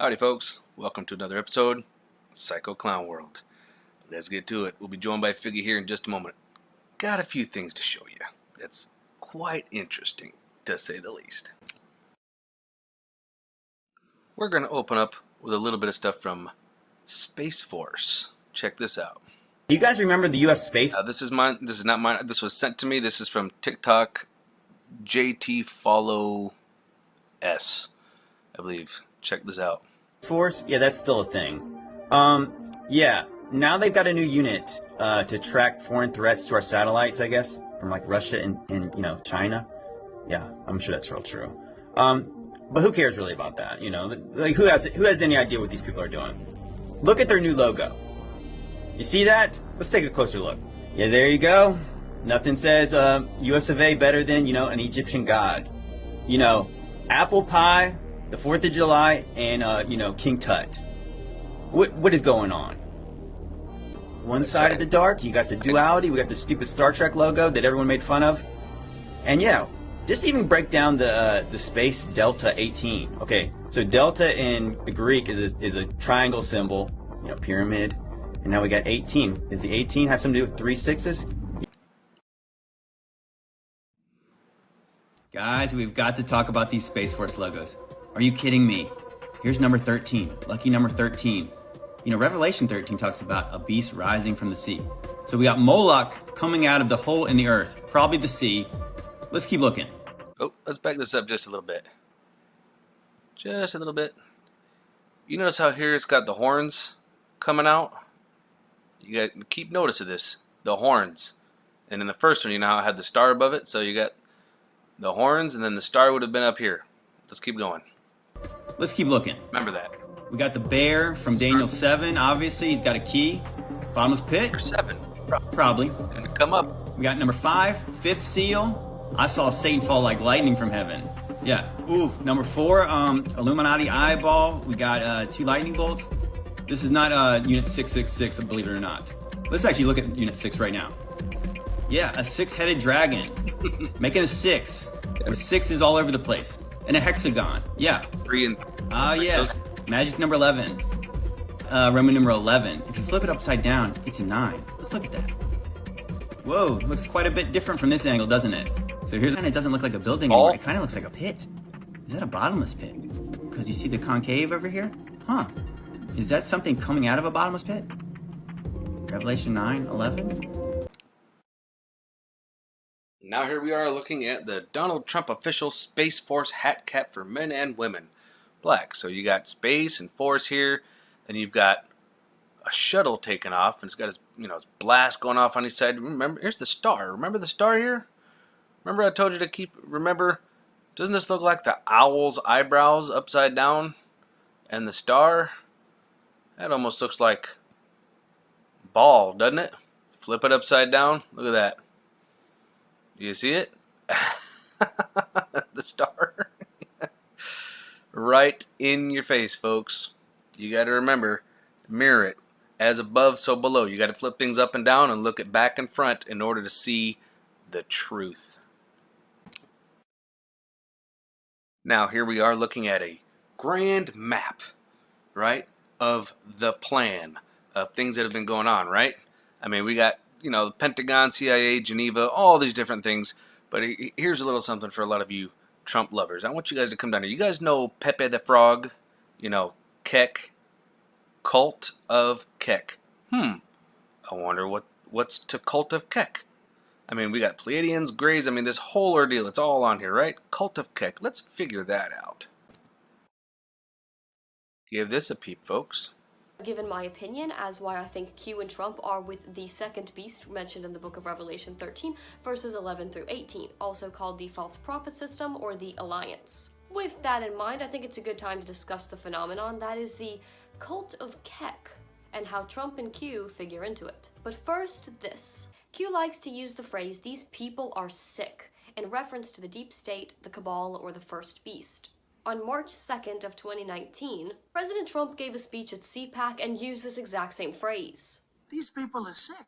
Howdy folks, welcome to another episode of Psycho Clown World. Let's get to it. We'll be joined by Figgy here in just a moment. Got a few things to show you. That's quite interesting, to say the least. We're going to open up with a little bit of stuff from Space Force. Check this out. Do you guys remember the U.S. Space? This is mine. This is not mine. This was sent to me. This is from TikTok. JT Follow S, I believe. Check this out. Force? Yeah, that's still a thing. Yeah. Now they've got a new unit to track foreign threats to our satellites, I guess, from like Russia and China. Yeah, I'm sure that's real true. But who cares really about that? Like who has any idea what these people are doing? Look at their new logo. You see that? Let's take a closer look. Yeah, there you go. Nothing says US of A better than, an Egyptian god. Apple pie, the 4th of July, and, King Tut. What is going on? One side of the dark, you got the duality, we got the stupid Star Trek logo that everyone made fun of. And yeah, just even break down the space Delta 18. Okay, so Delta in the Greek is a triangle symbol, pyramid. And now we got 18. Does the 18 have something to do with 3 6s? Guys, we've got to talk about these Space Force logos. Are you kidding me? Here's number 13, lucky number 13. Revelation 13 talks about a beast rising from the sea. So we got Moloch coming out of the hole in the earth, probably the sea. Let's keep looking. Oh, let's back this up just a little bit. Just a little bit. You notice how here it's got the horns coming out? You got to keep notice of this, the horns. And in the first one, you know how I had the star above it? So you got the horns, and then the star would have been up here. Let's keep going. Let's keep looking. Remember that. We got the bear from Daniel 7, obviously. He's got a key. Bottomless pit. Number 7. Probably. Gonna come up. We got number 5, 5th seal. I saw Satan fall like lightning from heaven. Yeah. Ooh, number 4, Illuminati eyeball. We got 2 lightning bolts. This is not Unit 666, believe it or not. Let's actually look at Unit 6 right now. Yeah, a 6-headed dragon. Making a 6. With 6s all over the place. And a hexagon. Yeah. 3 and... yeah. Magic number 11. Roman numeral 11. If you flip it upside down, it's a 9. Let's look at that. Whoa, looks quite a bit different from this angle, doesn't it? So here's kind of doesn't look like a building anymore. It kind of looks like a pit. Is that a bottomless pit? Because you see the concave over here? Huh. Is that something coming out of a bottomless pit? Revelation 9, 11? Now here we are looking at the Donald Trump official Space Force hat cap for men and women. Black. So you got space and force here, and you've got a shuttle taking off, and it's got his, his blast going off on each side. Remember, here's the star. Remember the star here? Remember I told you to remember, doesn't this look like the owl's eyebrows upside down? And the star? That almost looks like ball, doesn't it? Flip it upside down. Look at that. Do you see it? The star. Right in your face, folks. You got to remember, mirror it. As above, so below. You got to flip things up and down and look at back and front in order to see the truth. Now, here we are looking at a grand map, right, of the plan of things that have been going on, right? I mean, we got, the Pentagon, CIA, Geneva, all these different things. But here's a little something for a lot of you Trump lovers. I want you guys to come down here. You guys know Pepe the Frog? Kek. Cult of Kek. I wonder what's to Cult of Kek. I mean, we got Pleiadians, Greys. I mean, this whole ordeal, it's all on here, right? Cult of Kek. Let's figure that out. Give this a peep, folks. Given my opinion as why I think Q and Trump are with the second beast mentioned in the book of Revelation 13, verses 11 through 18, also called the false prophet system or the alliance. With that in mind, I think it's a good time to discuss the phenomenon that is the cult of Kek and how Trump and Q figure into it. But first, this. Q likes to use the phrase, "these people are sick," in reference to the deep state, the cabal, or the first beast. On March 2nd of 2019, President Trump gave a speech at CPAC and used this exact same phrase. These people are sick.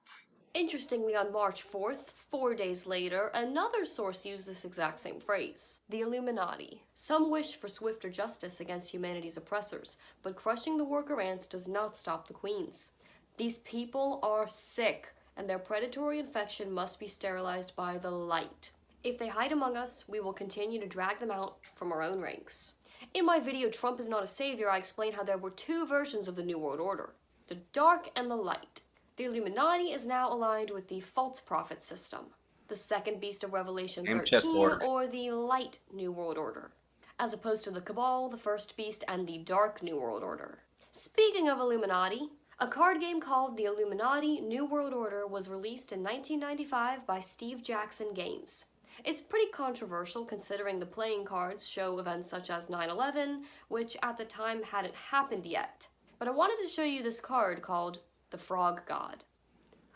Interestingly, on March 4th, 4 days later, another source used this exact same phrase. The Illuminati. Some wish for swifter justice against humanity's oppressors, but crushing the worker ants does not stop the queens. These people are sick, and their predatory infection must be sterilized by the light. If they hide among us, we will continue to drag them out from our own ranks. In my video, Trump is Not a Savior, I explained how there were two versions of the New World Order, the dark and the light. The Illuminati is now aligned with the false prophet system, the second beast of Revelation 13, or the light New World Order, as opposed to the Cabal, the first beast, and the dark New World Order. Speaking of Illuminati, a card game called the Illuminati New World Order was released in 1995 by Steve Jackson Games. It's pretty controversial considering the playing cards show events such as 9/11, which at the time hadn't happened yet. But I wanted to show you this card called the Frog God.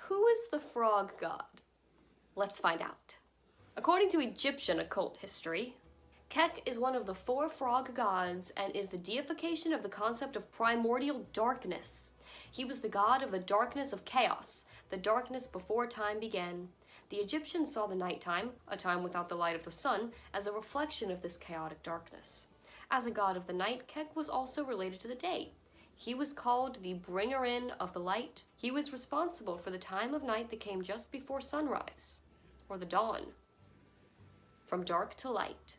Who is the Frog God? Let's find out. According to Egyptian occult history, Kek is one of the 4 frog gods and is the deification of the concept of primordial darkness. He was the god of the darkness of chaos, the darkness before time began. The Egyptians saw the nighttime, a time without the light of the sun, as a reflection of this chaotic darkness. As a god of the night, Kek was also related to the day. He was called the bringer in of the light. He was responsible for the time of night that came just before sunrise, or the dawn, from dark to light.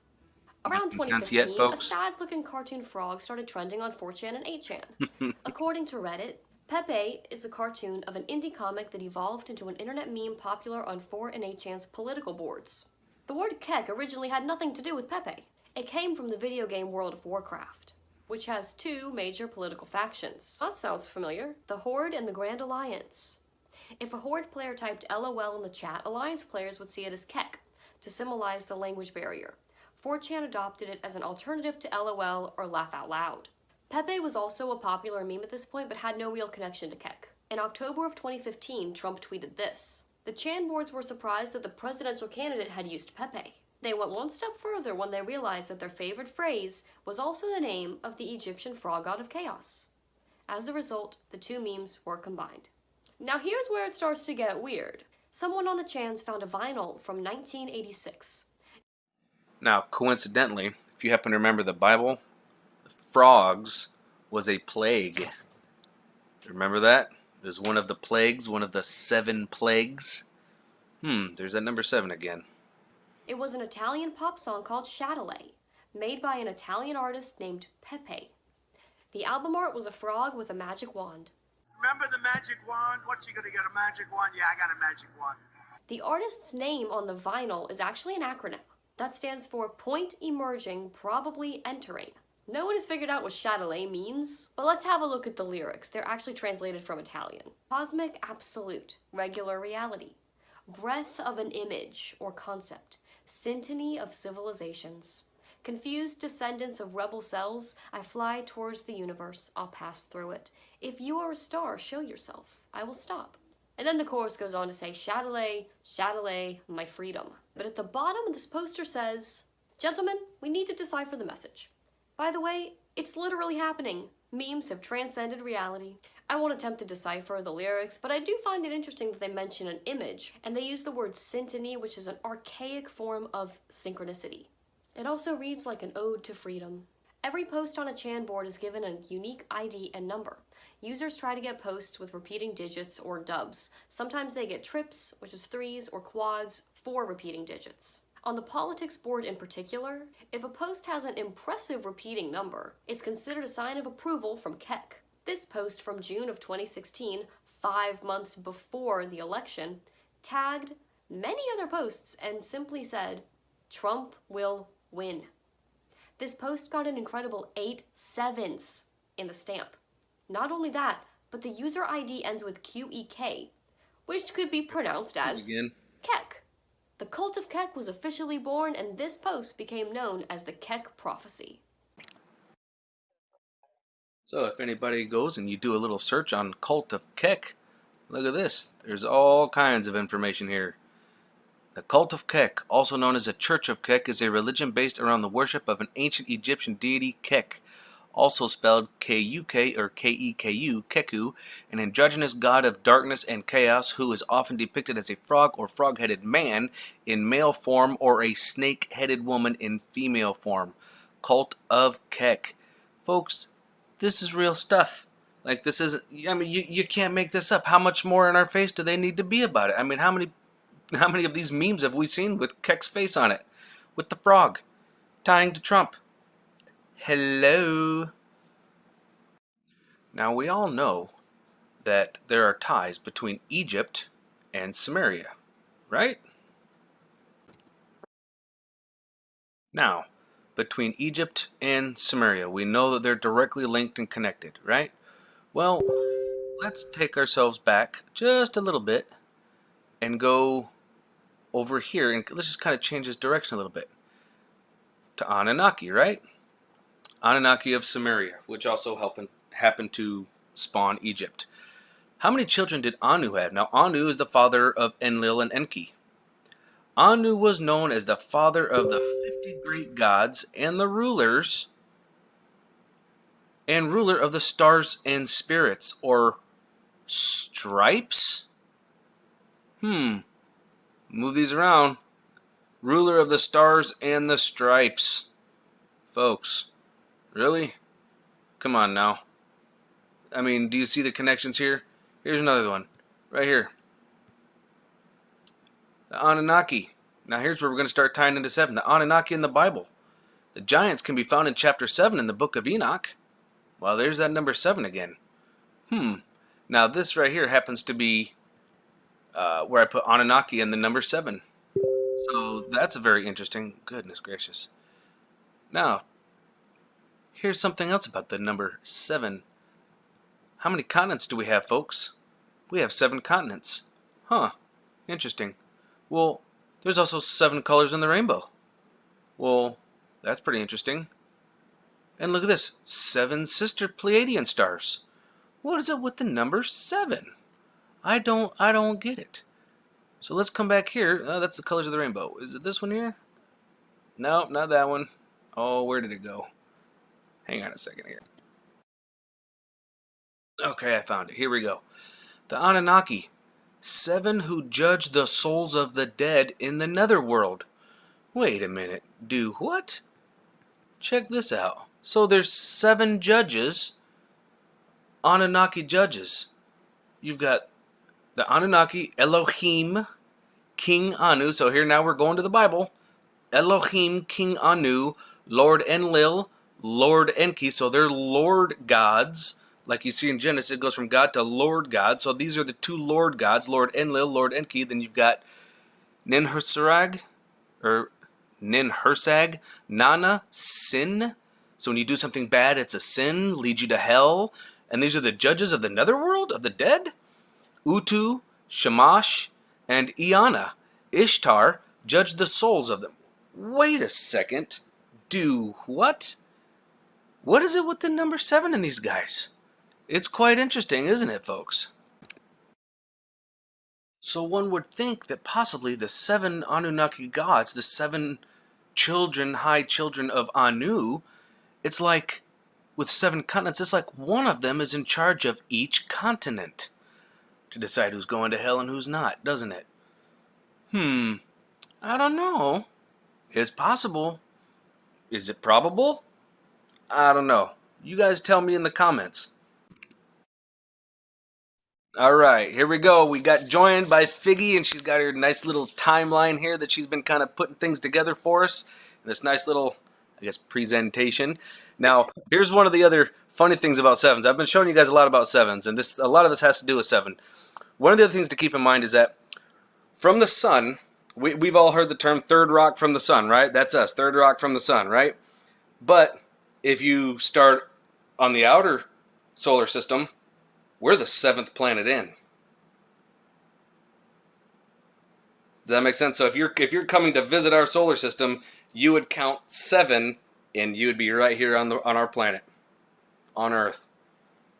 Around 2015, a sad-looking cartoon frog started trending on 4chan and 8chan. According to Reddit, Pepe is a cartoon of an indie comic that evolved into an internet meme popular on 4 and 8chan's political boards. The word Kek originally had nothing to do with Pepe. It came from the video game World of Warcraft, which has 2 major political factions. That sounds familiar. The Horde and the Grand Alliance. If a Horde player typed LOL in the chat, Alliance players would see it as Kek, to symbolize the language barrier. 4chan adopted it as an alternative to LOL or Laugh Out Loud. Pepe was also a popular meme at this point, but had no real connection to Kek. In October of 2015, Trump tweeted this. The Chan boards were surprised that the presidential candidate had used Pepe. They went one step further when they realized that their favorite phrase was also the name of the Egyptian frog god of chaos. As a result, the 2 memes were combined. Now here's where it starts to get weird. Someone on the Chans found a vinyl from 1986. Now, coincidentally, if you happen to remember the Bible, the frogs was a plague. Remember that? It was one of the plagues, one of the 7 plagues. There's that number 7 again. It was an Italian pop song called Chatelet, made by an Italian artist named Pepe. The album art was a frog with a magic wand. Remember the magic wand? What's he gonna get, a magic wand? Yeah, I got a magic wand. The artist's name on the vinyl is actually an acronym. That stands for Point Emerging, Probably Entering. No one has figured out what Chatelet means, but let's have a look at the lyrics. They're actually translated from Italian. Cosmic absolute, regular reality. Breath of an image or concept. Syntony of civilizations. Confused descendants of rebel cells, I fly towards the universe, I'll pass through it. If you are a star, show yourself, I will stop. And then the chorus goes on to say, Chatelet, Chatelet, my freedom. But at the bottom of this poster says, gentlemen, we need to decipher the message. By the way, it's literally happening. Memes have transcended reality. I won't attempt to decipher the lyrics, but I do find it interesting that they mention an image, and they use the word syntony, which is an archaic form of synchronicity. It also reads like an ode to freedom. Every post on a Chan board is given a unique ID and number. Users try to get posts with repeating digits or dubs. Sometimes they get trips, which is 3s, or quads, 4 repeating digits. On the politics board in particular, if a post has an impressive repeating number, it's considered a sign of approval from Kek. This post from June of 2016, 5 months before the election, tagged many other posts and simply said, Trump will win. This post got an incredible 8 7's in the stamp. Not only that, but the user ID ends with QEK, which could be pronounced as Kek. The cult of Kek was officially born, and this post became known as the Kek Prophecy. So if anybody goes and you do a little search on cult of Kek, look at this. There's all kinds of information here. The cult of Kek, also known as the Church of Kek, is a religion based around the worship of an ancient Egyptian deity Kek, also spelled K-U-K or K-E-K-U, Keku, an androgynous god of darkness and chaos who is often depicted as a frog or frog-headed man in male form or a snake-headed woman in female form. Cult of Kek. Folks, this is real stuff. Like, this isn't, I mean, you can't make this up. How much more in our face do they need to be about it? I mean, how many of these memes have we seen with Kek's face on it? With the frog tying to Trump. Hello. Now, we all know that there are ties between Egypt and Samaria, right? Now, between Egypt and Samaria, we know that they're directly linked and connected, right? Well, let's take ourselves back just a little bit and go over here, and let's just kind of change this direction a little bit to Anunnaki, right? Anunnaki of Samaria, which also happened to spawn Egypt. How many children did Anu have? Now, Anu is the father of Enlil and Enki. Anu was known as the father of the 50 great gods and the rulers and ruler of the stars and spirits, or stripes? Move these around. Ruler of the stars and the stripes. Folks, really? Come on now. I mean, do you see the connections here? Here's another one. Right here. The Anunnaki. Now here's where we're going to start tying into 7. The Anunnaki in the Bible. The giants can be found in chapter 7 in the book of Enoch. Well, there's that number 7 again. Now this right here happens to be where I put Anunnaki in the number 7. So that's a very interesting. Goodness gracious. Now, here's something else about the number 7. How many continents do we have, folks? We have 7 continents. Huh. Interesting. Well, there's also 7 colors in the rainbow. Well, that's pretty interesting. And look at this. 7 sister Pleiadian stars. What is it with the number 7? I don't get it. So let's come back here. That's the colors of the rainbow. Is it this one here? No, not that one. Oh, where did it go? Hang on a second here. Okay, I found it. Here we go. The Anunnaki. 7 who judge the souls of the dead in the netherworld. Wait a minute. Do what? Check this out. So there's 7 judges. Anunnaki judges. You've got the Anunnaki, Elohim, King Anu. So here now we're going to the Bible. Elohim, King Anu, Lord Enlil, Lord Enki. So they're Lord gods. Like you see in Genesis, it goes from God to Lord God. So these are the 2 Lord gods, Lord Enlil, Lord Enki. Then you've got Ninhursag, Nana, sin. So when you do something bad, it's a sin, leads you to hell. And these are the judges of the netherworld, of the dead. Utu, Shamash, and Iana, Ishtar, judge the souls of them. Wait a second. Do what? What is it with the number 7 in these guys? It's quite interesting, isn't it, folks? So one would think that possibly the 7 Anunnaki gods, the 7 children, high children of Anu, it's like, with 7 continents, it's like one of them is in charge of each continent to decide who's going to hell and who's not, doesn't it? I don't know. It's possible. Is it probable? I don't know. You guys tell me in the comments. Alright, here we go. We got joined by Figgy, and she's got her nice little timeline here that she's been kind of putting things together for us. This nice little, I guess, presentation. Now, here's one of the other funny things about 7's. I've been showing you guys a lot about 7's, and a lot of this has to do with 7. One of the other things to keep in mind is that from the sun, we've all heard the term third rock from the sun, right? That's us, third rock from the sun, right? But if you start on the outer solar system, we're the 7th planet in. Does that make sense? So if you're coming to visit our solar system, you would count 7, and you would be right here on our planet, on Earth.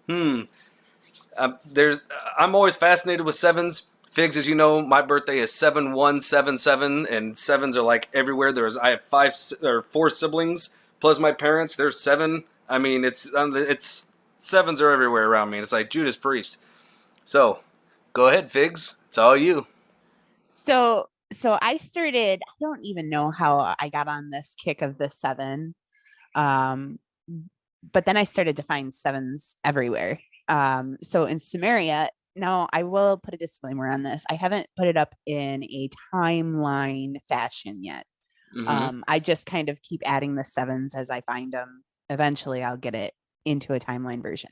I'm always fascinated with 7's. Figs, as you know, my birthday is 7177, and 7's are like everywhere. I have 4 siblings plus my parents. There's 7 I mean, it's sevens are everywhere around me. It's like Judas Priest. So, go ahead, Figs. It's all you. So I started, I don't even know how I got on this kick of the seven. Um, but then I started to find sevens everywhere. So in Samaria, now I will put a disclaimer on this. I haven't put it up in a timeline fashion yet. Mm-hmm. I just kind of keep adding the sevens as I find them. Eventually, I'll get it into a timeline version.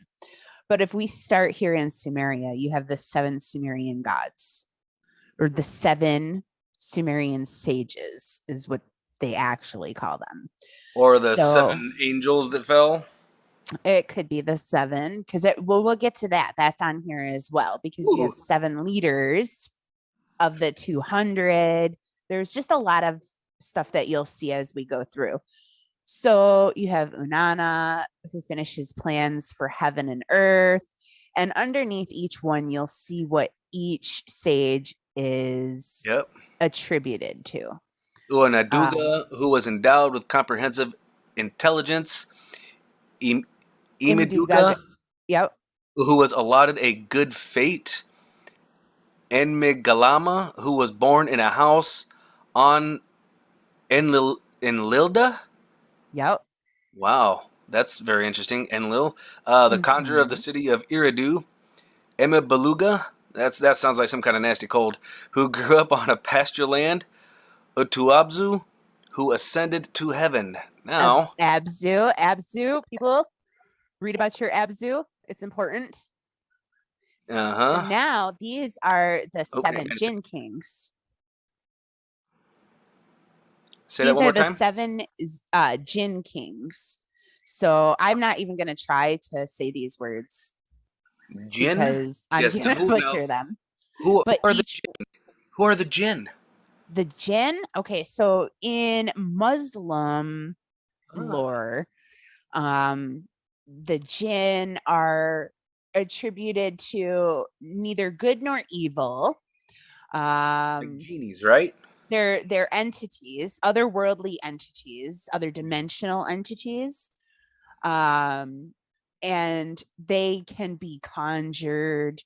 But if we start here in Sumeria, you have the seven Sumerian gods, or the seven Sumerian sages, is what they actually call them. Or the So seven angels that fell. it could be the seven, because we'll get to that. That's on here as well, because you Ooh. have seven leaders of the 200. There's just a lot of stuff that you'll see as we go through. So you have Unana, who finishes plans for heaven and earth. And underneath each one, you'll see what each sage is Yep. attributed to. Ooh, and Aduga, who was endowed with comprehensive intelligence. Imduga. Imiduga, Yep. who was allotted a good fate. Enmigalama, who was born in a house on Enlilda. Yep. Wow, that's very interesting. Enlil, the conjurer of the city of Eridu. Emma Beluga, that sounds like some kind of nasty cold, who grew up on a pasture land. Utuabzu, who ascended to heaven. Now, Abzu. People read about your Abzu. It's important. And now these are the seven Jinn kings. Say that These one are more the time. seven Jinn kings. So I'm not even going to try to say these words Jinn? because I'm Yes. going to butcher them. Who But are the Jinn? Who are the Jinn? the Jinn, okay, so in Muslim lore, the Jinn are attributed to neither good nor evil. Like genies, right? They're entities, otherworldly entities, other dimensional entities. And they can be conjured.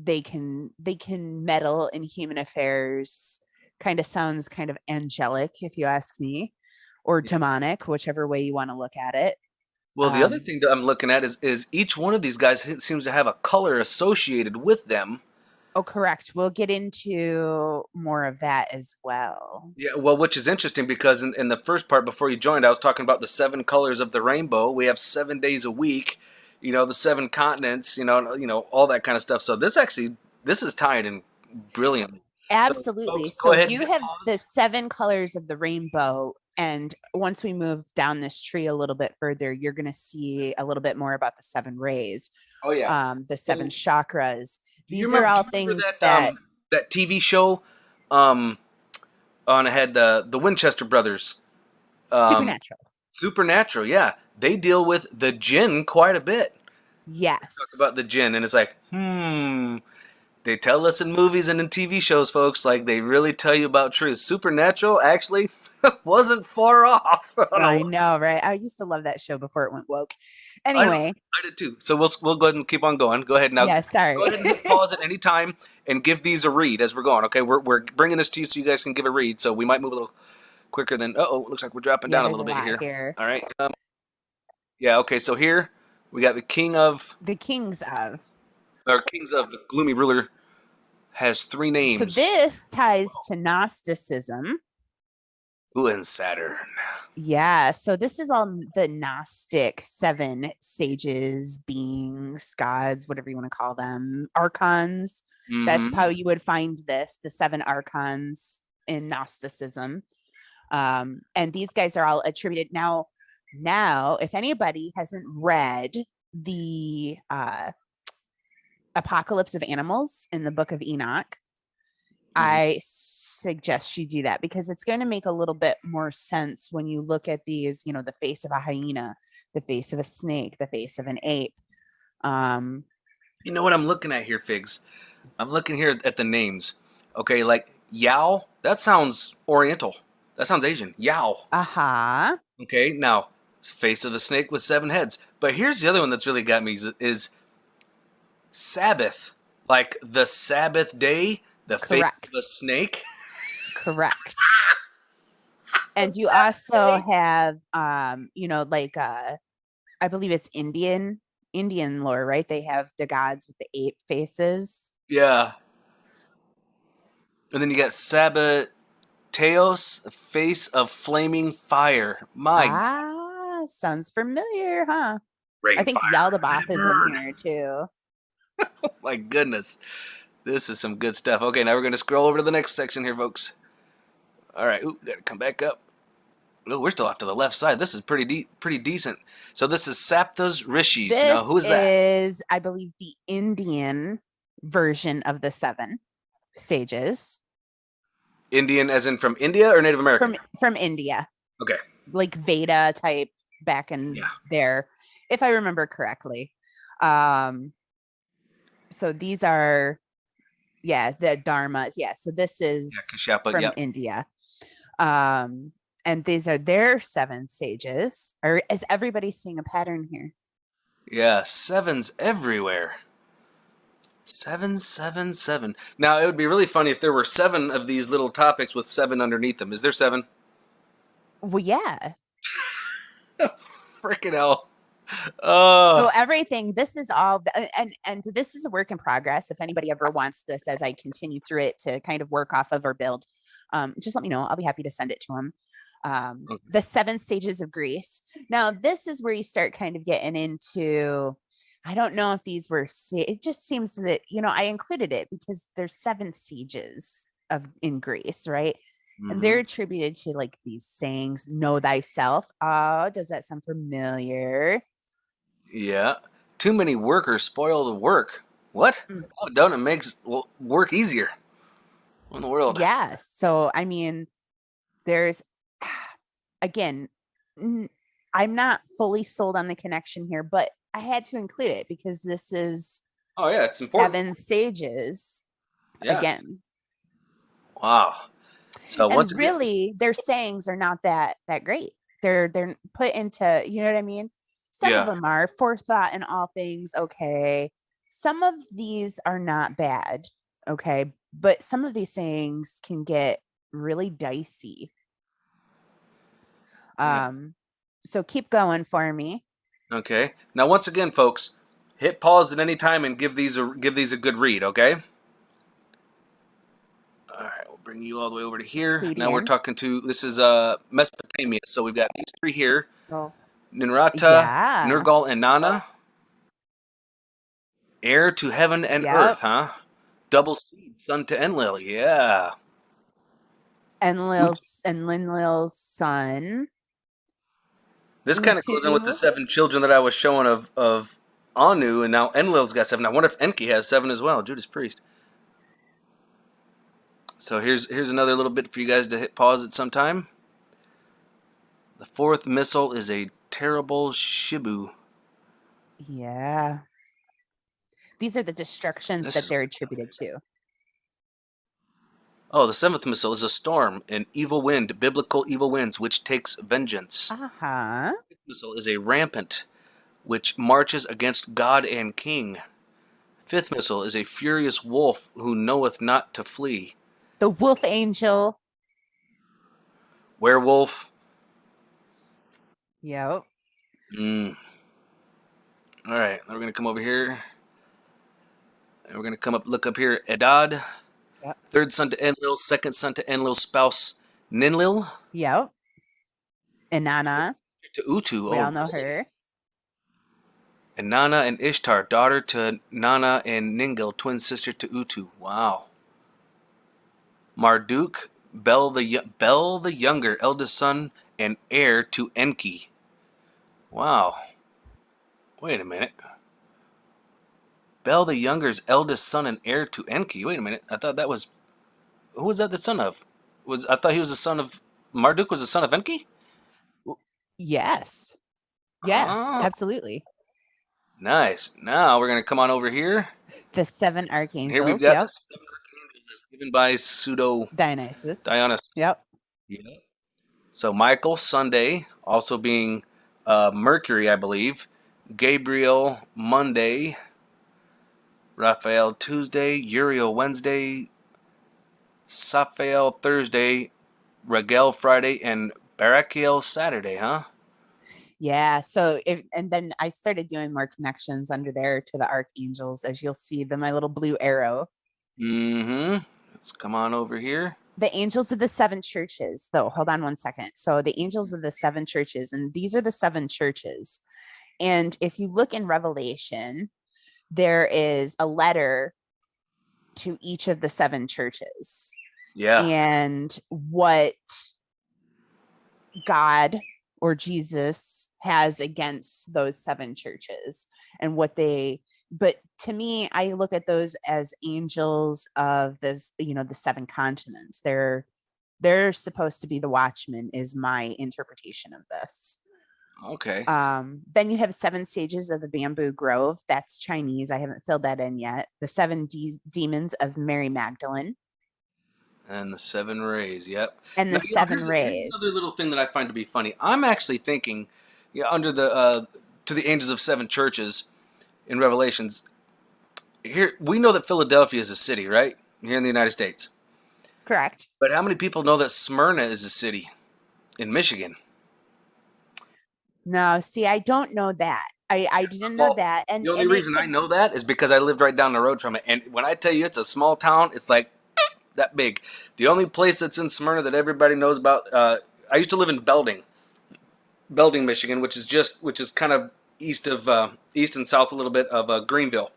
They can meddle in human affairs. Kind of sounds kind of angelic, if you ask me, or demonic, whichever way you want to look at it. Well, the other thing that I'm looking at is each one of these guys seems to have a color associated with them. Oh, correct. We'll get into more of that as well. Yeah, well, which is interesting because in the first part before you joined, I was talking about the 7 colors of the rainbow. We have 7 days a week, the 7 continents, all that kind of stuff. So this is tied in brilliantly. Absolutely. So, folks, go So ahead you and have the pause. 7 colors of the rainbow. And once we move down this tree a little bit further, you're going to see a little bit more about the 7 rays. Oh yeah, The 7 chakras. Do These you are all remember things that that that TV show on it had the Winchester brothers, supernatural. Supernatural? Yeah, they deal with the jinn quite a bit. Yes. Talk about the jinn, and it's like, they tell us in movies and in TV shows, folks, like they really tell you about truth. Supernatural actually wasn't far off. I know, right? I used to love that show before it went woke. I know, Anyway, I did too. So we'll go ahead and keep on going. Go ahead now. yeah, sorry. Go ahead and hit pause at any time and give these a read as we're going. Okay, we're bringing this to you so you guys can give a read. So we might move a little quicker than. Looks like we're dropping down a there's little bit lot here. All right. Yeah. Okay. So here we got the king of The kings of. the gloomy ruler has 3 names. So this ties to Gnosticism. Ooh, and Saturn. Yeah, so this is all the Gnostic 7 sages, beings, gods, whatever you want to call them, archons. That's how you would find this, the 7 archons in Gnosticism. And these guys are all attributed. Now, if anybody hasn't read the Apocalypse of Animals in the Book of Enoch, I suggest you do that because it's going to make a little bit more sense when you look at these, the face of a hyena, the face of a snake, the face of an ape. You know what I'm looking at here, Figs? I'm looking here at the names. Okay, like Yao, that sounds Oriental. That sounds Asian. Yao. Aha. Okay, now face of a snake with 7 heads. But here's the other one that's really got me is Sabbath. Like the Sabbath day, the face Correct. of a snake. Correct. And you also have, like I believe it's Indian lore, right? They have the gods with the 8 faces. Yeah. And then you got Sabateos, face of flaming fire. Sounds familiar, huh? Rain I think fire, Yaldabaoth is in here too. my goodness. This is some good stuff. Okay, now we're going to scroll over to the next section here, folks. All right, got to come back up. Oh, we're still off to the left side. This is pretty decent. So this is Sapta's Rishis. This now, who is that? is, I believe, the Indian version of the 7 sages. Indian as in from India or Native American? From India. Okay. Like Veda type back in there, if I remember correctly. So these are, the Dharmas. Yeah, so this is Kashyapa, from India. And these are their 7 sages. Or is everybody seeing a pattern here? Yeah, 7's everywhere. 7, 7, 7. Now, it would be really funny if there were 7 of these little topics with 7 underneath them. Is there 7? Well, yeah. Freaking hell. So everything, this is all, and this is a work in progress. If anybody ever wants this as I continue through it to kind of work off of or build, just let me know. I'll be happy to send it to them. The 7 stages of Greece. Now, this is where you start kind of getting into, I don't know if these were, it just seems that, I included it because there's 7 sieges in Greece, right? Mm-hmm. And they're attributed to like these sayings, know thyself. Oh, does that sound familiar? Yeah. Too many workers spoil the work. What? Oh, don't it makes work easier? What in the world? Yeah. So, I mean, there's, again, I'm not fully sold on the connection here, but I had to include it because this is it's important. 7 sages again. Wow. So and really their sayings are not that great. They're put into, you know what I mean? Some of them are forethought in all things, okay. Some of these are not bad, okay, but some of these sayings can get really dicey. So keep going for me. Okay. Now, once again, folks, hit pause at any time and give these a good read. Okay. All right, we'll bring you all the way over to here. Pleiadian. Now we're talking to, this is Mesopotamia. So we've got these 3 here: Ninrata, Nergal, and Nana. Heir to heaven and earth, huh? Double seed, son to Enlil. Yeah. Enlil's son. This kind of goes in with the 7 children that I was showing of Anu, and now Enlil's got 7. I wonder if Enki has 7 as well, Judas Priest. So here's another little bit for you guys to hit pause at some time. The 4th missile is a terrible Shibu. Yeah. These are the destructions that they're attributed to. Oh, the 7th missile is a storm, an evil wind, biblical evil winds, which takes vengeance. Uh-huh. The 5th missile is a rampant, which marches against God and King. 5th missile is a furious wolf who knoweth not to flee. The wolf angel. Werewolf. Yep. All right, now we're going to come over here. And we're going to look up here. Edad. Yep. 3rd son to Enlil, 2nd son to Enlil's spouse, Ninlil. Yep. And Nana. To Utu. We all know her. And Nana and Ishtar, daughter to Nana and Ningil, twin sister to Utu. Wow. Marduk, Bel the younger, eldest son and heir to Enki. Wow. Wait a minute. Bel the Younger's eldest son and heir to Enki. Wait a minute. I thought that was... Who was that the son of? I thought he was the son of... Marduk was the son of Enki? Yes. Yeah, absolutely. Nice. Now we're going to come on over here. The 7 archangels. Here we've got the 7 archangels given by Dionysus. Dionysus. Yep. So Michael, Sunday, also being Mercury, I believe. Gabriel Monday. Raphael Tuesday. Uriel Wednesday. Saphael Thursday. Raguel Friday. And Barakiel Saturday, huh? Yeah. So and then I started doing more connections under there to the archangels, as you'll see my little blue arrow. Mm-hmm. Let's come on over here. The angels of the seven churches, though. Hold on one second. So the angels of the seven churches, and these are the seven churches. And if you look in Revelation, there is a letter to each of the seven churches. Yeah. And what God or Jesus has against those seven churches and what they, but to me, I look at those as angels of this, the seven continents. They're supposed to be the watchmen, is my interpretation of this. Okay. Then you have 7 stages of the bamboo grove. That's Chinese. I haven't filled that in yet. The 7 demons of Mary Magdalene. And the 7 rays, yep. And Now, the 7 here's another rays. little thing that I find to be funny. I'm actually thinking, under the to the angels of 7 churches in Revelations. Here we know that Philadelphia is a city, right? Here in the United States. Correct. But how many people know that Smyrna is a city in Michigan? No, see, I don't know that. I didn't know Well, that. And the only it reason I could, know that is because I lived right down the road from it. And when I tell you it's a small town, it's like that big. The only place that's in Smyrna that everybody knows about. I used to live in Belding, Michigan, which is kind of east and south a little bit of Greenville,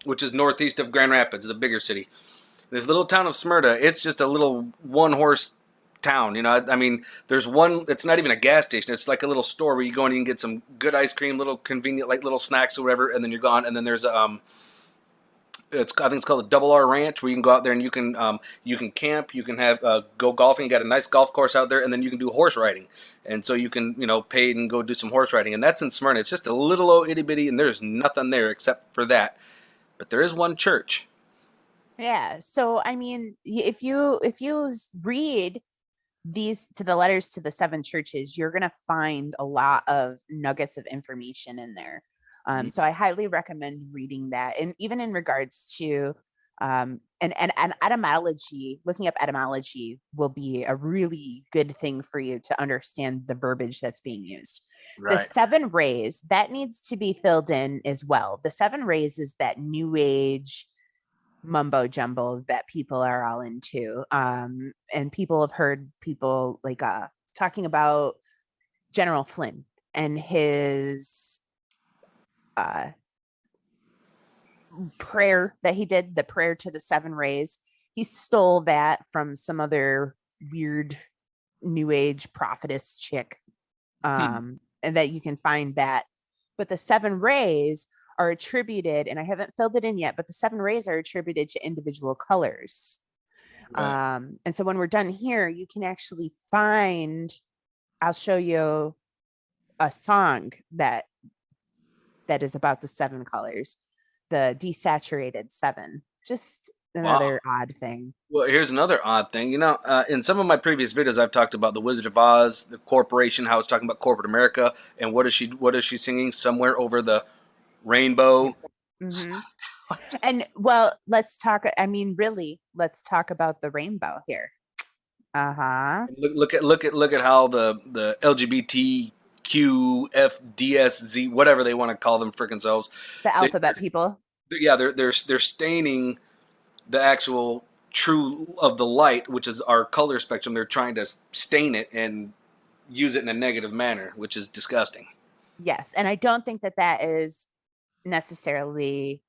which is northeast of Grand Rapids, the bigger city. This little town of Smyrna, it's just a little one horse town. I mean, there's one. It's not even a gas station. It's like a little store where you go and you can get some good ice cream, little convenient like little snacks or whatever, and then you're gone. And then there's I think it's called a Double R Ranch, where you can go out there and you can camp, you can have go golfing. You got a nice golf course out there, and then you can do horse riding. And so you can pay and go do some horse riding, and that's in Smyrna. It's just a little old itty bitty, and there's nothing there except for that. But there is one church. yeah. So I mean, if you read these to the letters to the 7 churches, you're going to find a lot of nuggets of information in there. So I highly recommend reading that. And even in regards to and etymology, looking up etymology will be a really good thing for you to understand the verbiage that's being used. The Right. 7 rays, that needs to be filled in as well. The 7 rays is that new age mumbo jumbo that people are all into. And people have heard people like talking about General Flynn and his prayer that he did, the prayer to the 7 rays. He stole that from some other weird new age prophetess chick. And that you can find that. But the 7 rays are attributed, and I haven't filled it in yet, but the 7 rays are attributed to individual colors. Right. And so when we're done here, you can actually find, I'll show you a song that is about the 7 colors, the desaturated 7. Just another odd thing. Well, here's another odd thing. In some of my previous videos, I've talked about the Wizard of Oz, the corporation, how it's talking about corporate America, and what is she singing? Somewhere over the rainbow. Mm-hmm. And well, let's talk. I mean, really, let's talk about the rainbow here. Uh-huh. Look at how the LGBTQFDSZ, whatever they want to call them, freaking selves. The They, alphabet people. yeah, they're staining the actual true of the light, which is our color spectrum. They're trying to stain it and use it in a negative manner, which is disgusting. Yes. And I don't think that that is necessarily,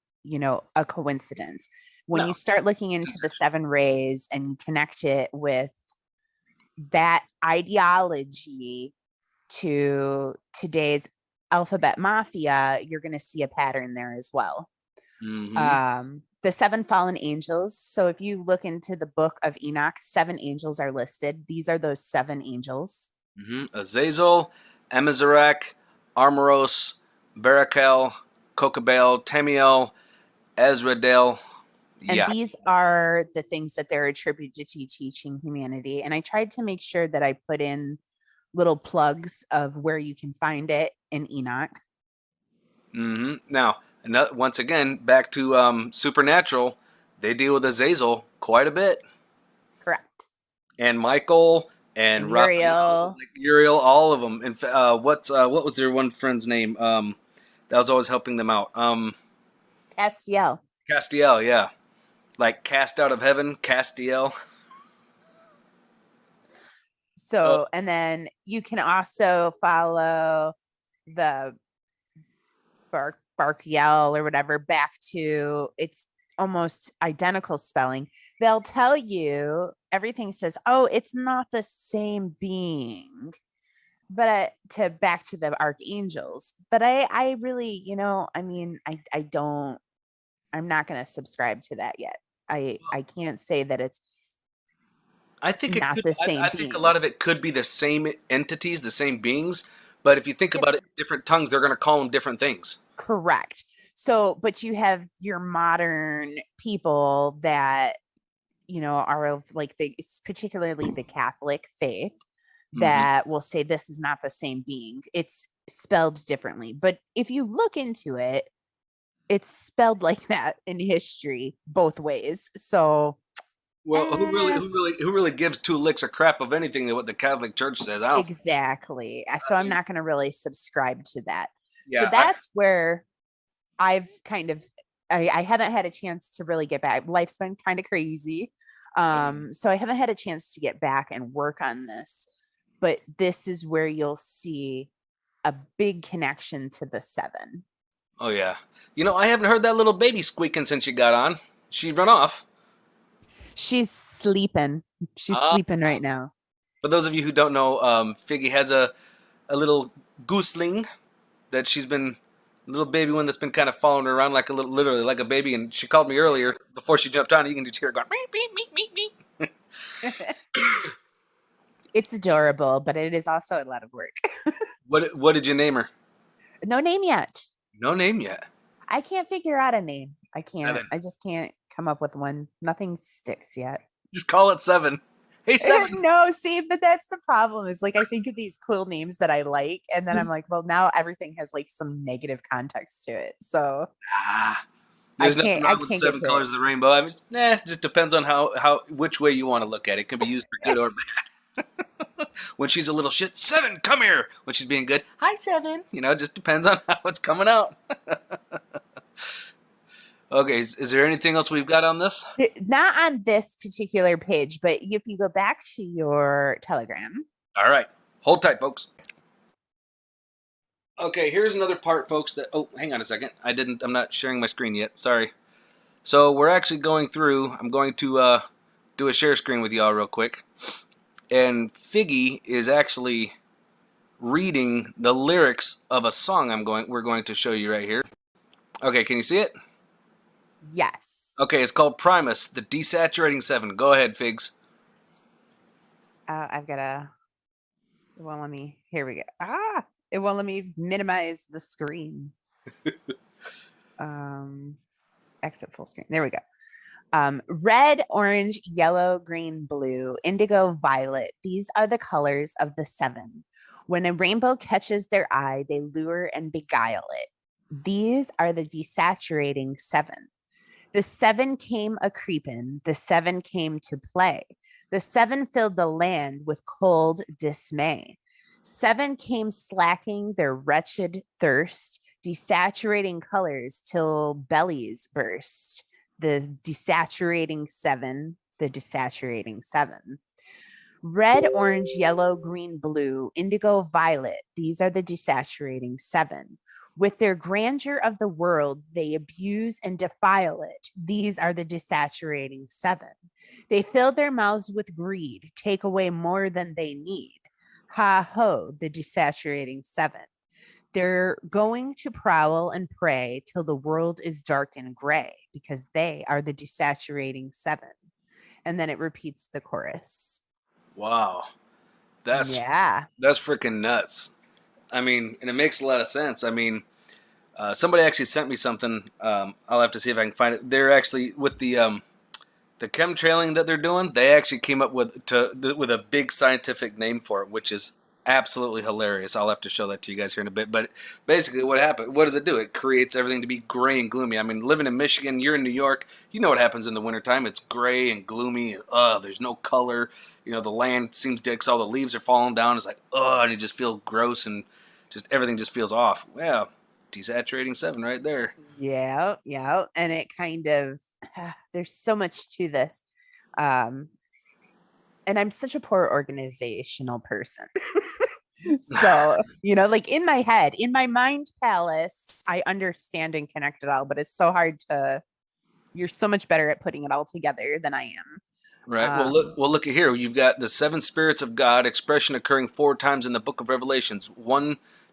a coincidence. When No. you start looking into the 7 rays and you connect it with that ideology to today's alphabet mafia, you're going to see a pattern there as well. Mm-hmm. The 7 fallen angels. So if you look into the book of Enoch, 7 angels are listed. These are those 7 angels. Mm-hmm. Azazel, Amazarek, Armoros, Barakel, Kokabel, Tamiel, Ezradel. And Yeah. these are the things that they're attributed to teaching humanity. And I tried to make sure that I put in little plugs of where you can find it in Enoch. Now, once again, back to Supernatural. They deal with Azazel quite a bit, Correct. and Michael and And Raphael, Uriel. like Uriel, all of them. In what was their one friend's name? That was always helping them out. Castiel. Castiel, yeah, like cast out of heaven, Castiel. So, and then you can also follow the Barkiel or whatever back to it's almost identical spelling. They'll tell you everything says, oh, it's not the same being. But to back to the archangels. But I really, I mean, I don't, I'm not going to subscribe to that yet. I can't say that it's I think it not could. the same I think a being. lot of it could be the same entities, the same beings. But if you think about it, different tongues, they're going to call them different things. Correct. So, but you have your modern people that, are of like particularly the Catholic faith that will say this is not the same being. It's spelled differently. But if you look into it, it's spelled like that in history both ways. So, Well, who really gives two licks of crap of anything that what the Catholic Church says? I don't. exactly. So I I'm mean, not going to really subscribe to that. So yeah, that's where I've kind of I haven't had a chance to really get back. Life's been kind of crazy. So I haven't had a chance to get back and work on this. But this is where you'll see a big connection to the 7. oh yeah. I haven't heard that little baby squeaking since you got on. She'd run off. She's sleeping. She's Uh, sleeping right now. for those of you who don't know, Figgy has a little gooseling that she's been little baby one that's been kind of following her around like a little, literally like a baby. And she called me earlier before she jumped on. You can just hear her going meep meep meep meep meep. It's adorable, but it is also a lot of work. What did you name her? No name yet. No name yet. I can't figure out a name. I can't. Seven. I just can't come up with one. Nothing sticks yet. Just call it 7. Hey 7. No, see, but that's the problem is like I think of these cool names that I like, and then I'm like, well, now everything has like some negative context to it. So There's nothing I wrong with can't 7 get to colors of the rainbow. I mean, it just depends on how which way you want to look at it. It can be used for good or bad. When she's a little shit, 7, come here. When she's being good, hi 7. It just depends on how it's coming out. Okay, is there anything else we've got on this? Not on this particular page, but if you go back to your Telegram. All right, hold tight, folks. Okay, here's another part, folks. Hang on a second. I'm not sharing my screen yet. Sorry. So we're actually going through. I'm going to do a share screen with y'all real quick. And Figgy is actually reading the lyrics of a song we're going to show you right here. Okay, can you see it? Yes. Okay, it's called Primus, the Desaturating 7. Go ahead, Figs. I've got it won't let me. Here we go. It won't let me minimize the screen. Exit full screen. There we go. Red, orange, yellow, green, blue, indigo, violet. These are the colors of the 7. When a rainbow catches their eye, they lure and beguile it. These are the desaturating 7. The 7 came a creepin', the 7 came to play. The 7 filled the land with cold dismay. 7 came slacking their wretched thirst, desaturating colors till bellies burst. The desaturating 7, the desaturating 7. Red, orange, yellow, green, blue, indigo, violet. These are the desaturating 7. With their grandeur of the world, they abuse and defile it. These are the desaturating 7. They fill their mouths with greed, take away more than they need. Ha ho, the desaturating 7. They're going to prowl and pray till the world is dark and gray because they are the desaturating 7. And then it repeats the chorus. Wow. That's freaking nuts. I mean, and it makes a lot of sense. I mean, somebody actually sent me something. I'll have to see if I can find it. They're actually with the chemtrailing that they're doing. They actually came up with a big scientific name for it, which is absolutely hilarious. I'll have to show that to you guys here in a bit. But basically, what happened? What does it do? It creates everything to be gray and gloomy. I mean, living in Michigan, you're in New York. You know what happens in the wintertime. It's gray and gloomy. And, there's no color. The land seems dead because all the leaves are falling down. It's like, and you just feel gross and just everything just feels off. Well, desaturating 7 right there. Yeah, yeah. And it kind of, there's so much to this. And I'm such a poor organizational person. So, like in my head, in my mind palace, I understand and connect it all, but it's so hard you're so much better at putting it all together than I am. Right. Look at here. You've got the 7 spirits of God expression occurring 4 times in the book of Revelations.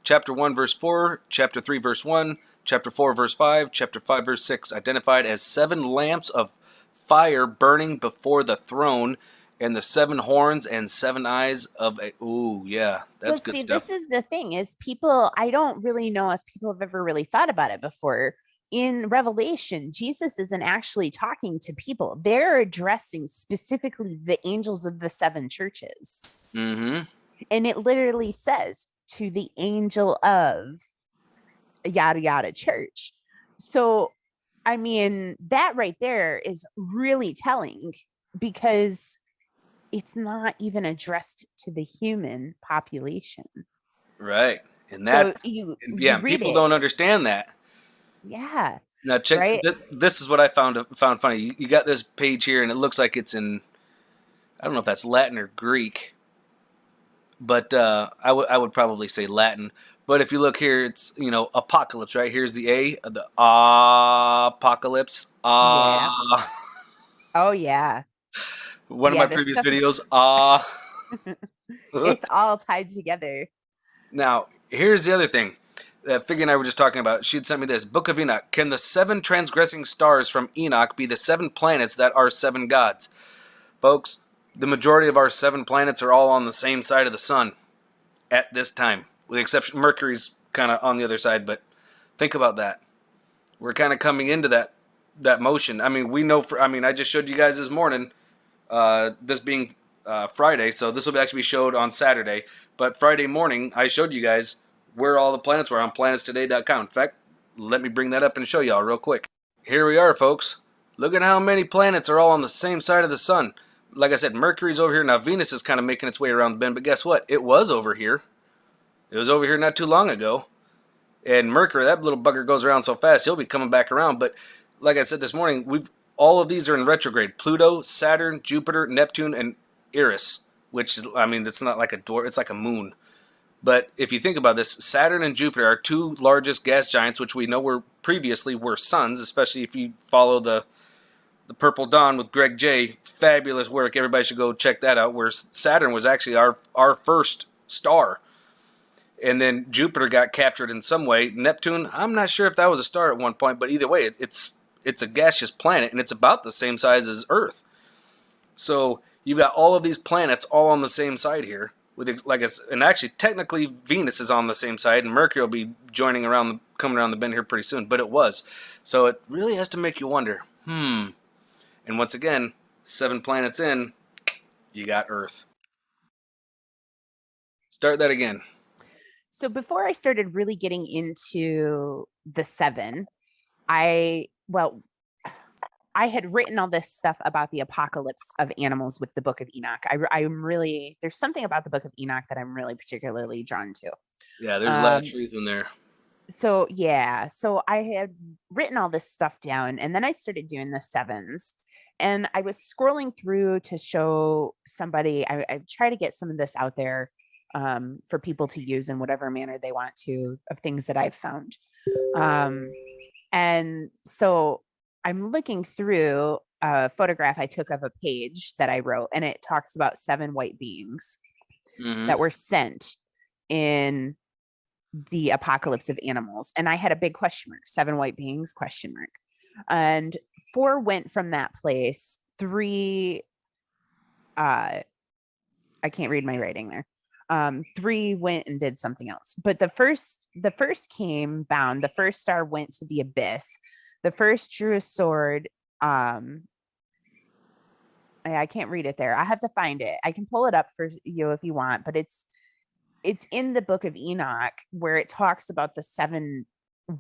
Chapter 1, verse 4, chapter 3, verse 1, chapter 4, verse 5, chapter 5, verse 6, identified as 7 lamps of fire burning before the throne, and the 7 horns and 7 eyes of a. Ooh, yeah, that's good stuff. This is the thing is people, I don't really know if people have ever really thought about it before. In Revelation, Jesus isn't actually talking to people. They're addressing specifically the angels of the 7 churches. Mm-hmm. And it literally says, to the angel of yada yada church. So, I mean, that right there is really telling because it's not even addressed to the human population. Right. And that, so people don't understand that. Yeah. Now check. Right? This is what I found funny. You got this page here, and it looks like it's in. I don't know if that's Latin or Greek, but I would probably say Latin. But if you look here, it's apocalypse. Right here's the A, the apocalypse. Yeah. Oh yeah. One of my previous videos. It's all tied together. Now here's the other thing. That Figgy and I were just talking about. She had sent me this Book of Enoch. Can the 7 transgressing stars from Enoch be the 7 planets that are 7 gods? Folks, the majority of our 7 planets are all on the same side of the sun at this time. With the exception, Mercury's kind of on the other side, but think about that. We're kind of coming into that motion. I mean, we know. I just showed you guys this morning. This being Friday, so this will actually be showed on Saturday. But Friday morning, I showed you guys where all the planets were on planetstoday.com. In fact, let me bring that up and show y'all real quick. Here we are, folks. Look at how many planets are all on the same side of the sun. Like I said, Mercury's over here. Now, Venus is kind of making its way around the bend, but guess what? It was over here. It was over here not too long ago. And Mercury, that little bugger goes around so fast, he'll be coming back around. But like I said this morning, all of these are in retrograde. Pluto, Saturn, Jupiter, Neptune, and Eris, which, it's not like a dwarf, it's like a moon. But if you think about this, Saturn and Jupiter are 2 largest gas giants, which we know previously were suns, especially if you follow the Purple Dawn with Greg J. Fabulous work. Everybody should go check that out, where Saturn was actually our first star. And then Jupiter got captured in some way. Neptune, I'm not sure if that was a star at one point, but either way, it's a gaseous planet, and it's about the same size as Earth. So you've got all of these planets all on the same side here. And actually, technically, Venus is on the same side, and Mercury will be coming around the bend here pretty soon. But it was, so it really has to make you wonder. And once again, 7 planets in, you got Earth. Start that again. So before I started really getting into the 7, I had written all this stuff about the apocalypse of animals with the Book of Enoch. There's something about the Book of Enoch that I'm really particularly drawn to. Yeah, there's a lot of truth in there. So I had written all this stuff down, and then I started doing the 7's, and I was scrolling through to show somebody. I try to get some of this out there for people to use in whatever manner they want to, of things that I've found. And so I'm looking through a photograph I took of a page that I wrote, and it talks about 7 white beings that were sent in the apocalypse of animals. And I had a big question mark, 7 white beings, question mark. And 4 went from that place. 3, I can't read my writing there. 3 went and did something else. But the first came bound. The first star went to the abyss. The first drew a sword. I can't read it there. I have to find it. I can pull it up for you if you want, but it's in the book of Enoch where it talks about the 7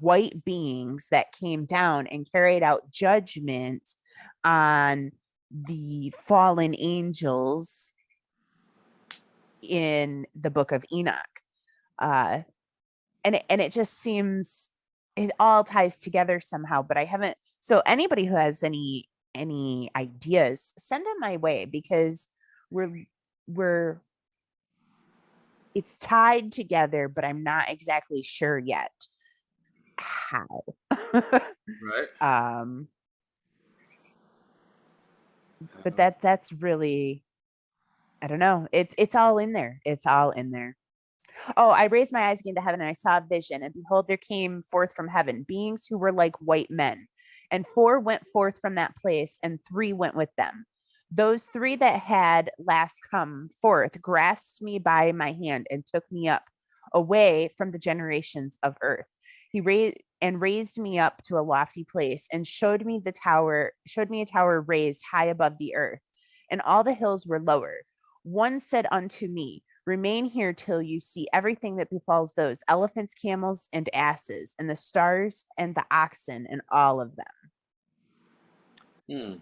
white beings that came down and carried out judgment on the fallen angels in the book of Enoch. Uh, and it just seems it all ties together somehow, but I haven't. So anybody who has any ideas, send them my way, because we're it's tied together, but I'm not exactly sure yet how. Right. um but that's really, I don't know, it's all in there, it's all in there. Oh, I raised my eyes again to heaven, and I saw a vision, and behold, there came forth from heaven beings who were like white men, and 4 went forth from that place, and 3 went with them. Those 3 that had last come forth grasped me by my hand and took me up away from the generations of earth. He raised me up to a lofty place and showed me a tower raised high above the earth, and all the hills were lower. One said unto me, remain here till you see everything that befalls those elephants, camels, and asses, and the stars and the oxen, and all of them. Hmm.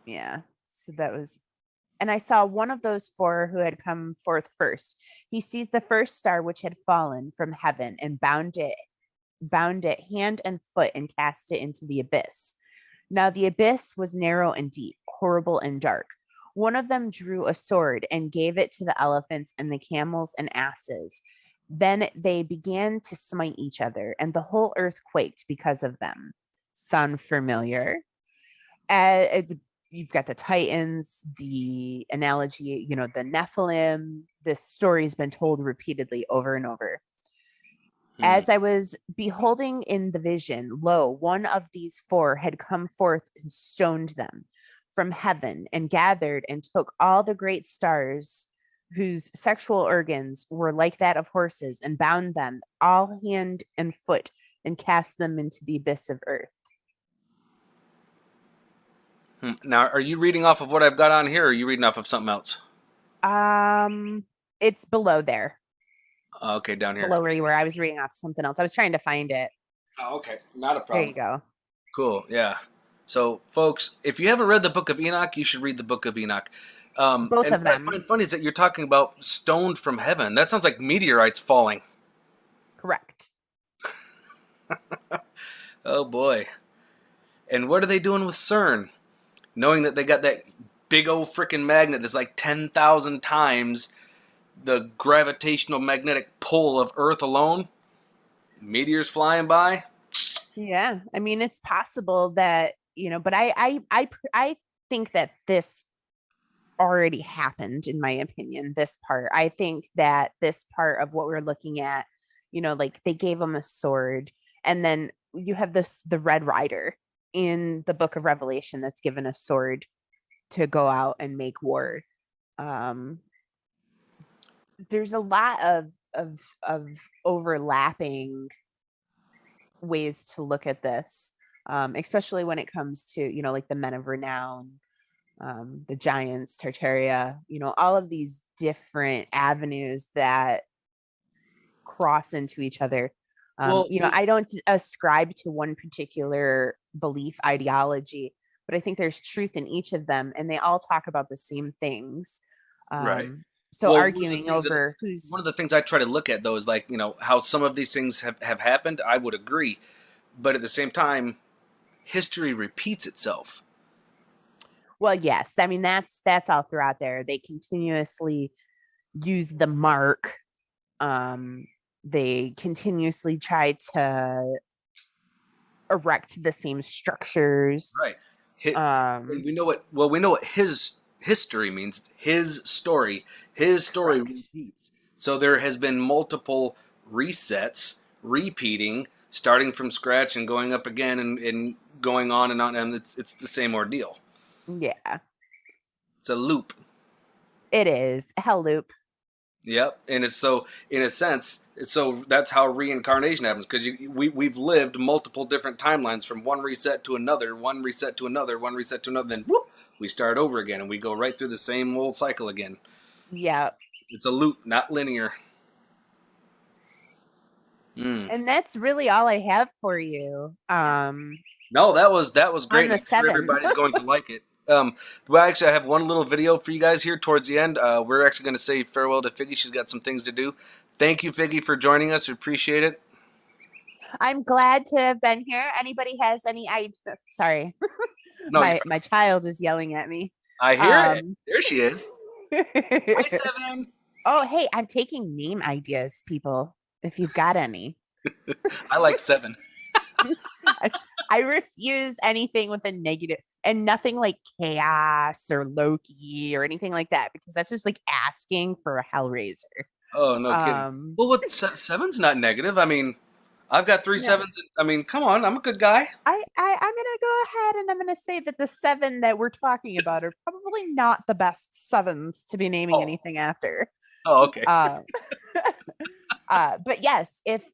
Yeah. So that was, and I saw one of those 4 who had come forth first. He seized the first star which had fallen from heaven and bound it hand and foot, and cast it into the abyss. Now the abyss was narrow and deep, horrible and dark. One of them drew a sword and gave it to the elephants and the camels and asses. Then they began to smite each other, and the whole earth quaked because of them. Sound familiar? You've got the Titans, the analogy, the Nephilim. This story's been told repeatedly over and over. As I was beholding in the vision, lo, one of these 4 had come forth and stoned them from heaven, and gathered and took all the great stars whose sexual organs were like that of horses, and bound them all hand and foot, and cast them into the abyss of earth. Now, are you reading off of what I've got on here, or are you reading off of something else? It's below there. Okay, down here. Below where you were. I was reading off something else. I was trying to find it. Oh, okay, not a There problem. you go. Cool, yeah. So, folks, if you haven't read the Book of Enoch, you should read the Book of Enoch. Both And of what I them. find funny is that you're talking about stoned from heaven. That sounds like meteorites falling. Correct. Oh boy. And what are they doing with CERN? Knowing that they got that big old freaking magnet that's like 10,000 times the gravitational magnetic pull of Earth alone? Meteors flying by? Yeah, I mean, it's possible that, but I think that this already happened, in my opinion. This part, I think that this part of what we're looking at, like they gave him a sword, and then you have the Red Rider in the Book of Revelation that's given a sword to go out and make war. Um, there's a lot of overlapping ways to look at this, especially when it comes to, like the men of renown, the giants, Tartaria, all of these different avenues that cross into each other. Well, I don't ascribe to one particular belief ideology, but I think there's truth in each of them, and they all talk about the same things. right. So Well, arguing over one who's, of the things I try to look at, though, is like, how some of these things have happened. I would agree. But at the same time, history repeats itself. well, yes, I mean, that's all throughout there. They continuously use the mark. They continuously try to erect the same structures. Right. And Um, we know what his history means. His story. His story correct. repeats. So there has been multiple resets, repeating, starting from scratch and going up again and going on, and it's the same ordeal. Yeah, It's a loop. it is hell loop. Yep, and it's so in a sense, so that's how reincarnation happens because we've lived multiple different timelines from one reset to another, one reset to another, one reset to another, then whoop, we start over again and we go right through the same old cycle again. Yeah. It's a loop, not linear. Mm. And that's really all I have for you. No, that was On great. the I'm sure 7. everybody's going to like it. Well, actually, I have one little video for you guys here towards the end. We're actually going to say farewell to Figgy. She's got some things to do. Thank you, Figgy, for joining us. We appreciate it. I'm glad to have been here. Anybody has any ideas? Sorry. No, My child is yelling at me. I hear it. There she is. Hi, 7. Oh, hey, I'm taking name ideas, people, if you've got any. I like 7. I refuse anything with a negative and nothing like chaos or Loki or anything like that, because that's just like asking for a Hellraiser. Oh, no kidding. Well, what 7's not negative. I mean, I've got 3 No. 7s. I mean, come on, I'm a good guy. I'm gonna go ahead and I'm gonna say that the 7 that we're talking about are probably not the best 7s to be naming anything after. Oh, okay. But yes, if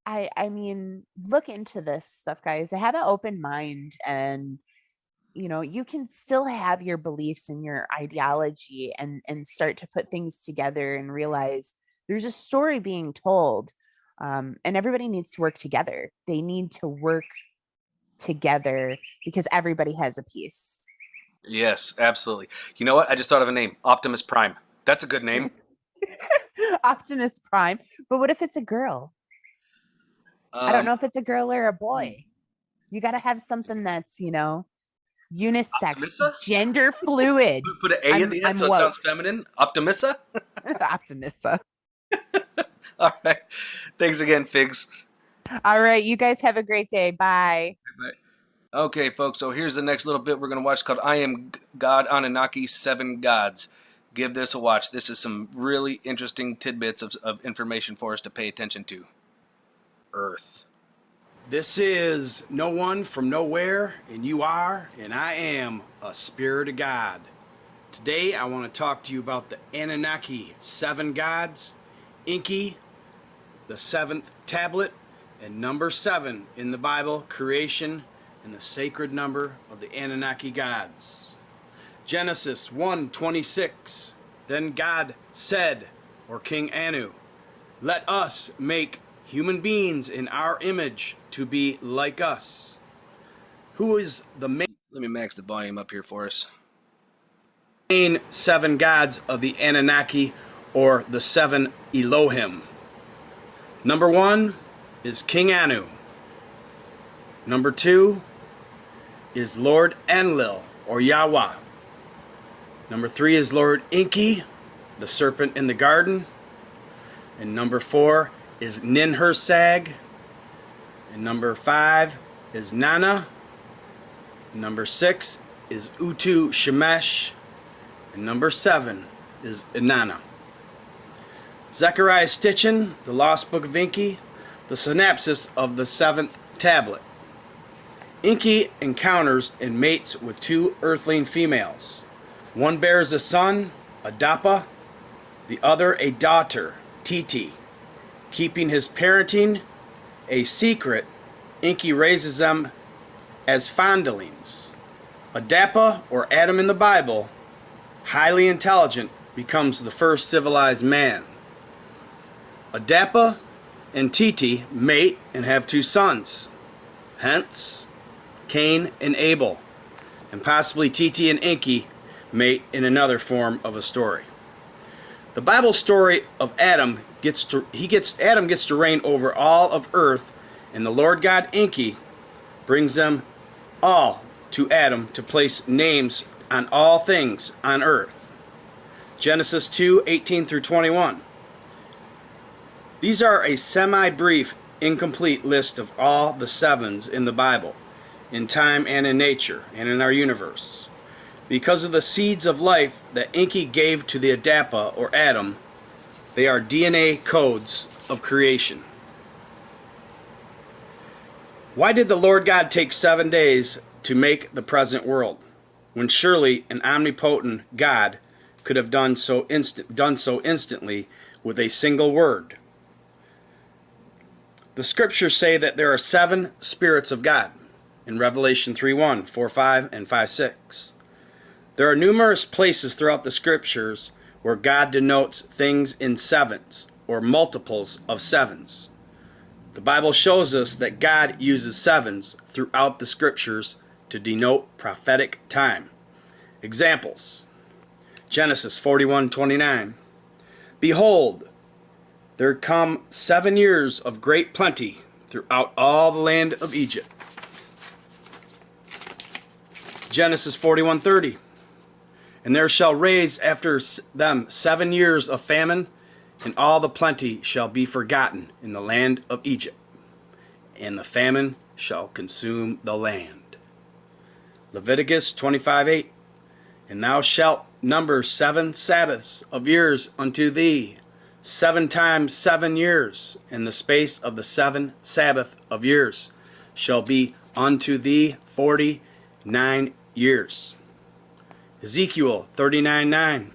I mean, look into this stuff, guys. Have an open mind, and you can still have your beliefs and your ideology, and start to put things together and realize there's a story being told, and everybody needs to work together. They need to work together because everybody has a piece. Yes, absolutely. You know what? I just thought of a name. Optimus Prime. That's a good name. Optimus Prime. But what if it's a girl? I don't know if it's a girl or a boy. You got to have something that's, unisex, Optimissa? gender fluid. Put an A in the end so it sounds feminine. Optimissa? Optimissa. All right. Thanks again, Figs. All right. You guys have a great day. Bye. Bye. Okay, folks. So here's the next little bit we're going to watch called I Am God Anunnaki 7 Gods. Give this a watch. This is some really interesting tidbits of information for us to pay attention to. Earth. This is no one from nowhere, and you are, and I am a spirit of God. Today I want to talk to you about the Anunnaki 7 gods, Enki, the 7th tablet, and number 7 in the Bible, creation, and the sacred number of the Anunnaki gods. Genesis 1:26. Then God said, or King Anu, let us make human beings in our image to be like us. Who is the main... Let me max the volume up here for us. Main 7 gods of the Anunnaki, or the 7 Elohim? Number 1 is King Anu. Number 2 is Lord Enlil, or Yahweh. Number 3 is Lord Enki, the serpent in the garden. And number 4 is Ninhursag. And number 5 is Nana. And number 6 is Utu Shemesh. And number 7 is Inanna. Zechariah Stitchin, the Lost Book of Enki, the synopsis of the 7th tablet. Enki encounters and mates with 2 earthling females. One bears a son, Adapa, the other a daughter, Titi. Keeping his parenting a secret, Enki raises them as fondlings. Adapa, or Adam in the Bible, highly intelligent, becomes the first civilized man. Adapa and Titi mate and have 2 sons, hence Cain and Abel, and possibly Titi and Enki mate in another form of a story. The Bible story of Adam gets to reign over all of earth, and the Lord God Enki brings them all to Adam to place names on all things on earth. Genesis 2:18 through 21. These are a semi-brief, incomplete list of all the 7s in the Bible, in time and in nature, and in our universe. Because of the seeds of life that Enki gave to the Adapa, or Adam, they are DNA codes of creation. Why did the Lord God take 7 days to make the present world, when surely an omnipotent God could have done so instantly with a single word. The scriptures say that there are 7 spirits of God in Revelation 3:1, 4:5, and 5:6. There are numerous places throughout the scriptures where God denotes things in 7's or multiples of 7's. The Bible shows us that God uses 7's throughout the scriptures to denote prophetic time. Examples: Genesis 41:29. Behold, there come 7 years of great plenty throughout all the land of Egypt. Genesis 41:30. And there shall raise after them 7 years of famine, and all the plenty shall be forgotten in the land of Egypt, and the famine shall consume the land. Leviticus 25:8. And thou shalt number 7 Sabbaths of years unto thee, 7 times 7 years, and the space of the 7 Sabbath of years shall be unto thee 49 years. Ezekiel 39:9.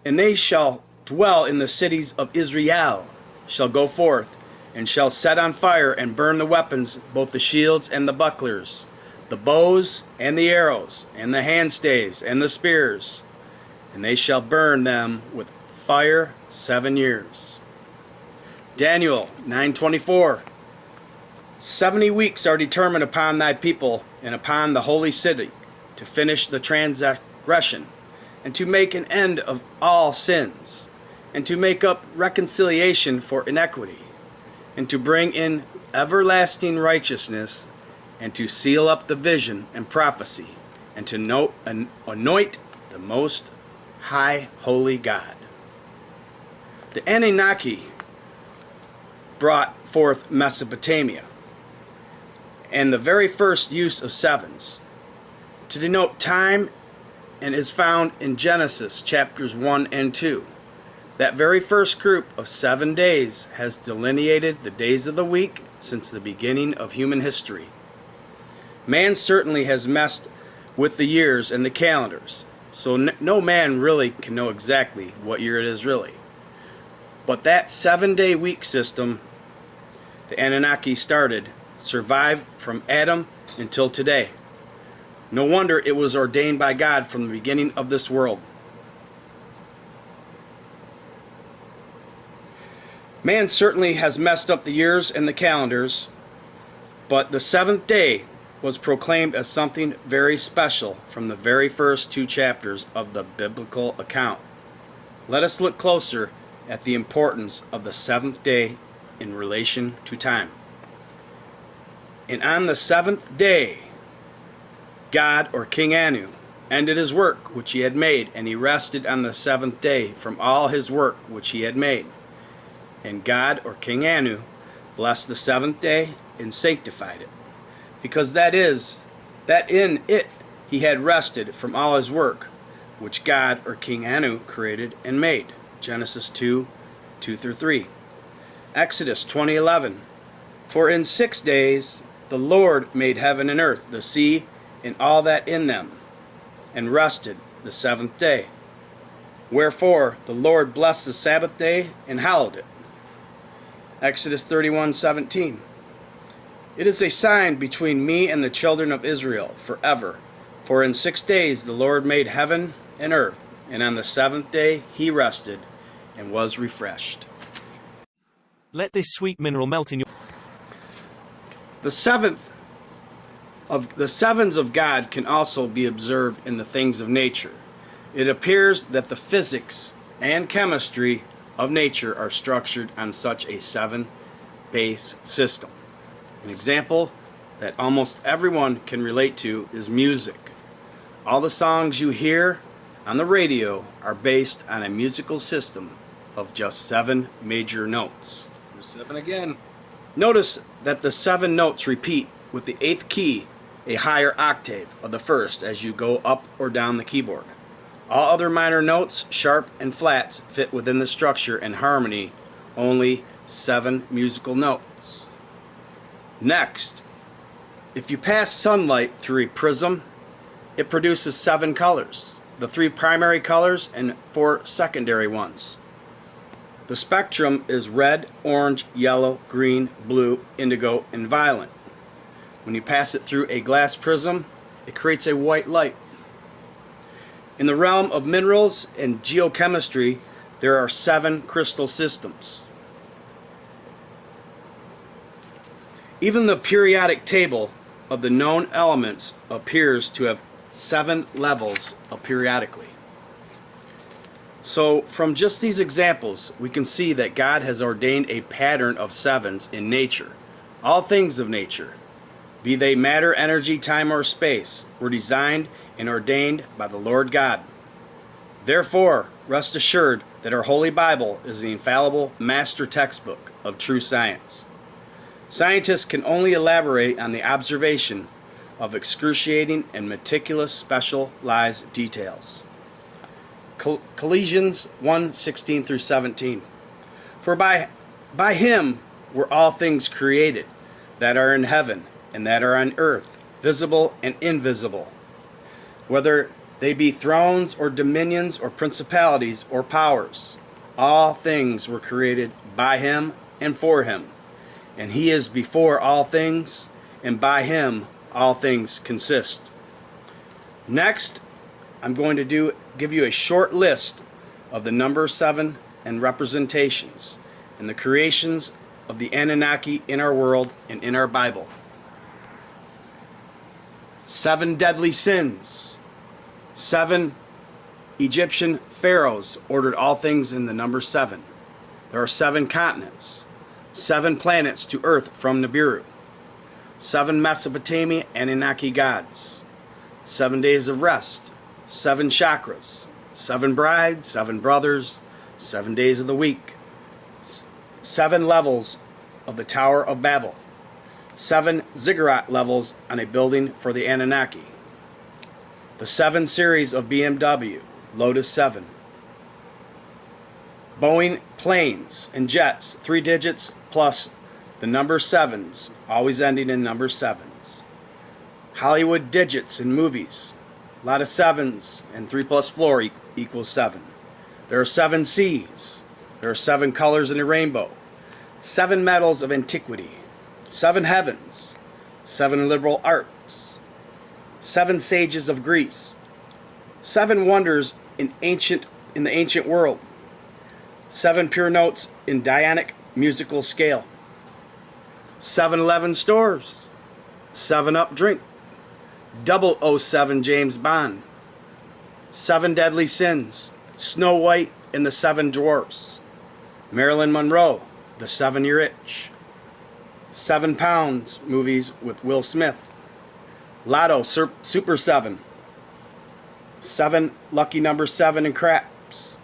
And they shall dwell in the cities of Israel, shall go forth, and shall set on fire and burn the weapons, both the shields and the bucklers, the bows and the arrows, and the handstaves and the spears, and they shall burn them with fire 7 years. Daniel 9:24. 70 weeks are determined upon thy people and upon the holy city, to finish the transgression, and to make an end of all sins, and to make up reconciliation for iniquity, and to bring in everlasting righteousness, and to seal up the vision and prophecy, and to anoint the most high holy God. The Anunnaki brought forth Mesopotamia, and the very first use of 7's to denote time, and is found in Genesis chapters 1 and 2. That very first group of 7 days has delineated the days of the week since the beginning of human history. Man certainly has messed with the years and the calendars, so no man really can know exactly what year it is really. But that 7-day week system the Anunnaki started survived from Adam until today. No wonder it was ordained by God from the beginning of this world. Man certainly has messed up the years and the calendars, but the 7th day was proclaimed as something very special from the very first 2 chapters of the biblical account. Let us look closer at the importance of the 7th day in relation to time. And on the 7th day, God, or King Anu, ended his work which he had made, and he rested on the 7th day from all his work which he had made. And God, or King Anu, blessed the 7th day and sanctified it, because that in it he had rested from all his work which God, or King Anu, created and made. Genesis 2:2-3. Exodus 20:11. For in 6 days the Lord made heaven and earth, the sea, and all that in them, and rested the 7th day. Wherefore the Lord blessed the Sabbath day and hallowed it. Exodus 31:17. It is a sign between me and the children of Israel forever. For in 6 days the Lord made heaven and earth, and on the 7th day he rested and was refreshed. Let this sweet mineral melt in your... The 7's of God can also be observed in the things of nature. It appears that the physics and chemistry of nature are structured on such a 7-base system. An example that almost everyone can relate to is music. All the songs you hear on the radio are based on a musical system of just 7 major notes. 7 again. Notice that the 7 notes repeat with the 8th key a higher octave of the first as you go up or down the keyboard. All other minor notes, sharp and flats, fit within the structure and harmony, only 7 musical notes. Next, if you pass sunlight through a prism, it produces 7 colors. the 3 primary colors and 4 secondary ones. The spectrum is red, orange, yellow, green, blue, indigo, and violet. When you pass it through a glass prism, it creates a white light. In the realm of minerals and geochemistry, there are 7 crystal systems. Even the periodic table of the known elements appears to have 7 levels of periodically. So from just these examples, we can see that God has ordained a pattern of 7s in nature. All things of nature, be they matter, energy, time, or space, were designed and ordained by the Lord God. Therefore, rest assured that our Holy Bible is the infallible master textbook of true science. Scientists can only elaborate on the observation of excruciating and meticulous specialized details. Colossians 1:16 through 17. For by him were all things created, that are in heaven and that are on earth, visible and invisible, whether they be thrones or dominions or principalities or powers. All things were created by him and for him. And he is before all things, and by him all things consist. Next, I'm going to give you a short list of the number 7 and representations and the creations of the Anunnaki in our world and in our Bible. 7 deadly sins. 7 Egyptian pharaohs ordered all things in the number 7. There are 7 continents. 7 planets to Earth from Nibiru. 7 Mesopotamia Anunnaki gods. 7 days of rest. 7 chakras. 7 brides, 7 brothers. 7 days of the week. 7 levels of the Tower of Babel. 7 ziggurat levels on a building for the Anunnaki. The 7 series of BMW, Lotus 7. Boeing planes and jets, 3 digits plus the number 7s, always ending in number 7s. Hollywood digits in movies, a lot of 7s, and 3 plus 4 equals 7. There are 7 seas. There are 7 colors in a rainbow. 7 metals of antiquity. 7 heavens. 7 liberal arts. 7 sages of Greece. 7 wonders in the ancient world. 7 pure notes in Dianic musical scale. 7-Eleven stores. 7-Up drink. 007 James Bond. 7 deadly sins. Snow White and the 7 dwarfs. Marilyn Monroe, The 7-Year Itch. 7 Pounds movies with Will Smith. Lotto Super 7. 7 lucky number 7 in craps.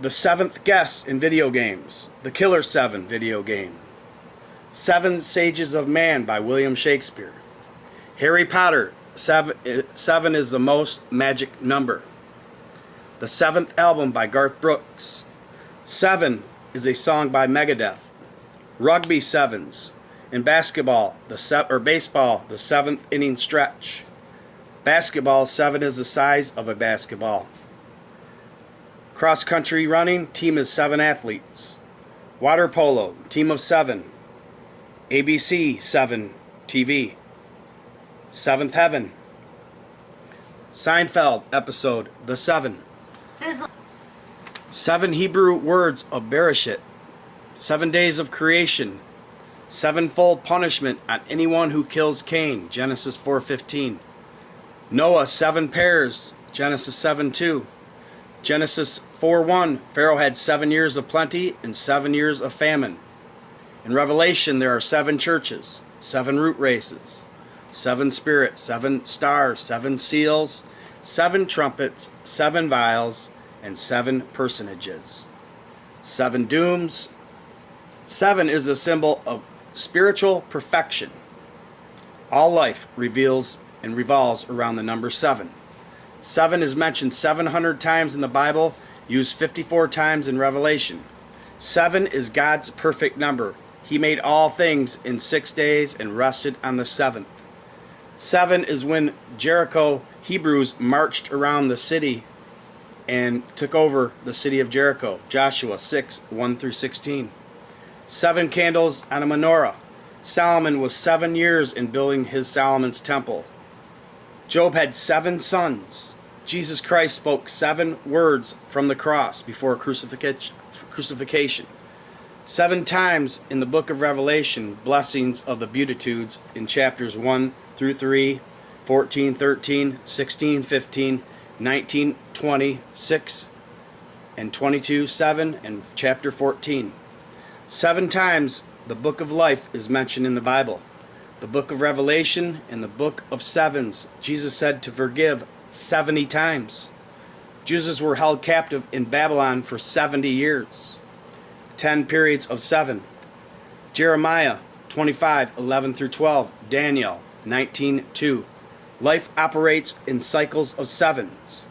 The 7th Guest in video games. The Killer 7 video game. 7 Sages of Man by William Shakespeare. Harry Potter, 7 is the most magic number. The 7th album by Garth Brooks. 7 is a song by Megadeth. Rugby 7s. In basketball, baseball, the 7th inning stretch. Basketball, 7 is the size of a basketball. Cross country running, team is 7 athletes. Water polo, team of 7. ABC 7 TV. 7th Heaven. Seinfeld episode The 7. 7 Hebrew words of Bereshit. 7 days of creation. 7-fold punishment on anyone who kills Cain. Genesis 4:15. Noah 7 pairs. Genesis 7:2. Genesis 4:1. Pharaoh had 7 years of plenty and 7 years of famine. In Revelation there are 7 churches, 7 root races, 7 spirits, 7 stars, 7 seals, 7 trumpets, 7 vials, and 7 personages. 7 dooms. 7 is a symbol of spiritual perfection. All life reveals and revolves around the number 7. 7 is mentioned 700 times in the Bible, used 54 times in Revelation. 7 is God's perfect number. He made all things in 6 days and rested on the 7th. 7 is when Jericho Hebrews marched around the city and took over the city of Jericho. Joshua 6, 1 through 16. 7 candles on a menorah. Solomon was 7 years in building his Solomon's temple. Job had 7 sons. Jesus Christ spoke 7 words from the cross before crucifixion. 7 times in the book of Revelation, blessings of the Beatitudes in chapters 1 through 3, 14, 13, 16, 15, 19, 20, 6, and 22, 7, and chapter 14. 7 times the book of life is mentioned in the Bible. The book of Revelation and the book of 7's. Jesus said to forgive 70 times. Jews were held captive in Babylon for 70 years. 10 periods of 7. Jeremiah 25, 11 through 12. Daniel 19, 2. Life operates in cycles of 7s.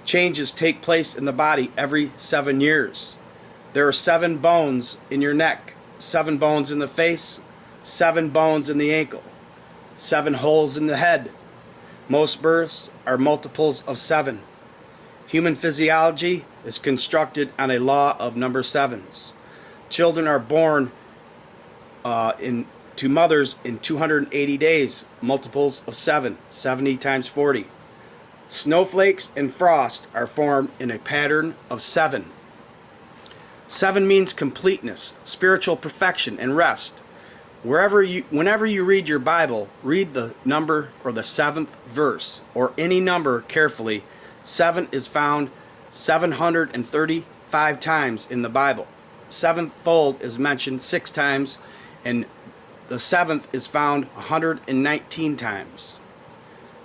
Changes take place in the body every 7 years. There are 7 bones in your neck, 7 bones in the face, 7 bones in the ankle, 7 holes in the head. Most births are multiples of 7. Human physiology is constructed on a law of number 7s. Children are born to mothers in 280 days, multiples of 7, 70 times 40. Snowflakes and frost are formed in a pattern of 7. 7 means completeness, spiritual perfection, and rest. Whenever you read your Bible, read the number or the 7th verse or any number carefully. 7 is found 735 times in the Bible. Sevenfold is mentioned 6 times, and the 7th is found 119 times.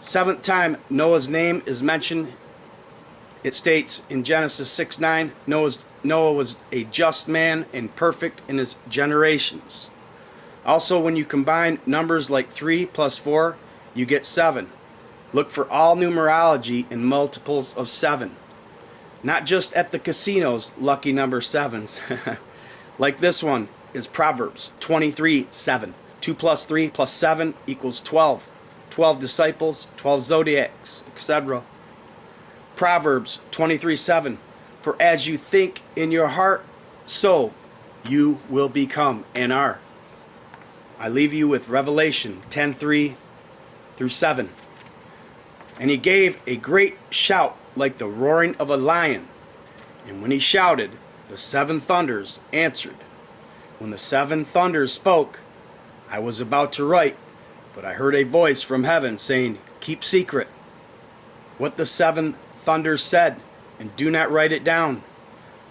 7th time Noah's name is mentioned. It states in Genesis 6:9, Noah was a just man and perfect in his generations. Also, when you combine numbers like 3 plus 4, you get 7. Look for all numerology in multiples of 7. Not just at the casinos, lucky number 7s. Like this one is Proverbs 23:7. 2 plus 3 plus 7 equals 12. 12 disciples, 12 zodiacs, etc. Proverbs 23:7. For as you think in your heart, so you will become and are. I leave you with Revelation 10:3 through 7. And he gave a great shout like the roaring of a lion. And when he shouted, the 7 thunders answered. When the 7 thunders spoke, I was about to write, but I heard a voice from heaven saying, keep secret what the 7 thunders said, and do not write it down.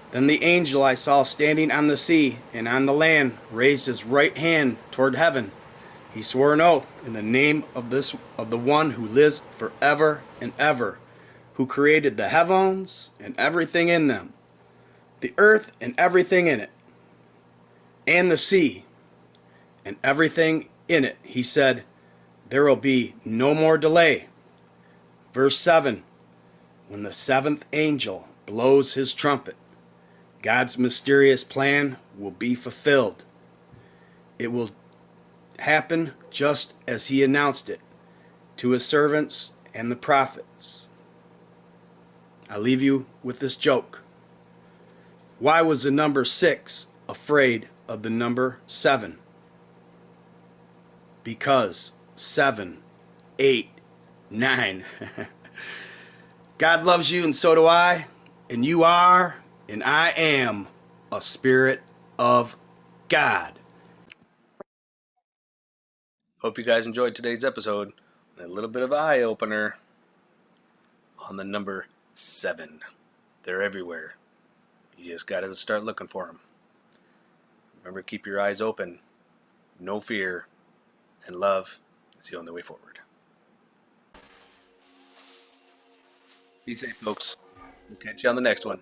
Then the angel I saw standing on the sea and on the land raised his right hand toward heaven. He swore an oath in the name of the one who lives forever and ever, who created the heavens and everything in them, the earth and everything in it, and the sea and everything in it. He said, there will be no more delay. Verse 7, when the 7th angel blows his trumpet, God's mysterious plan will be fulfilled. It will happen just as he announced it to his servants and the prophets. I leave you with this joke. Why was the number 6 afraid of the number 7? Because 7, 8, 9. God loves you and so do I, and you are, and I am a spirit of God. Hope you guys enjoyed today's episode. A little bit of an eye-opener on the number 7. They're everywhere. You just got to start looking for them. Remember, keep your eyes open. No fear. And love is the only way forward. Be safe, folks. We'll catch you on the next one.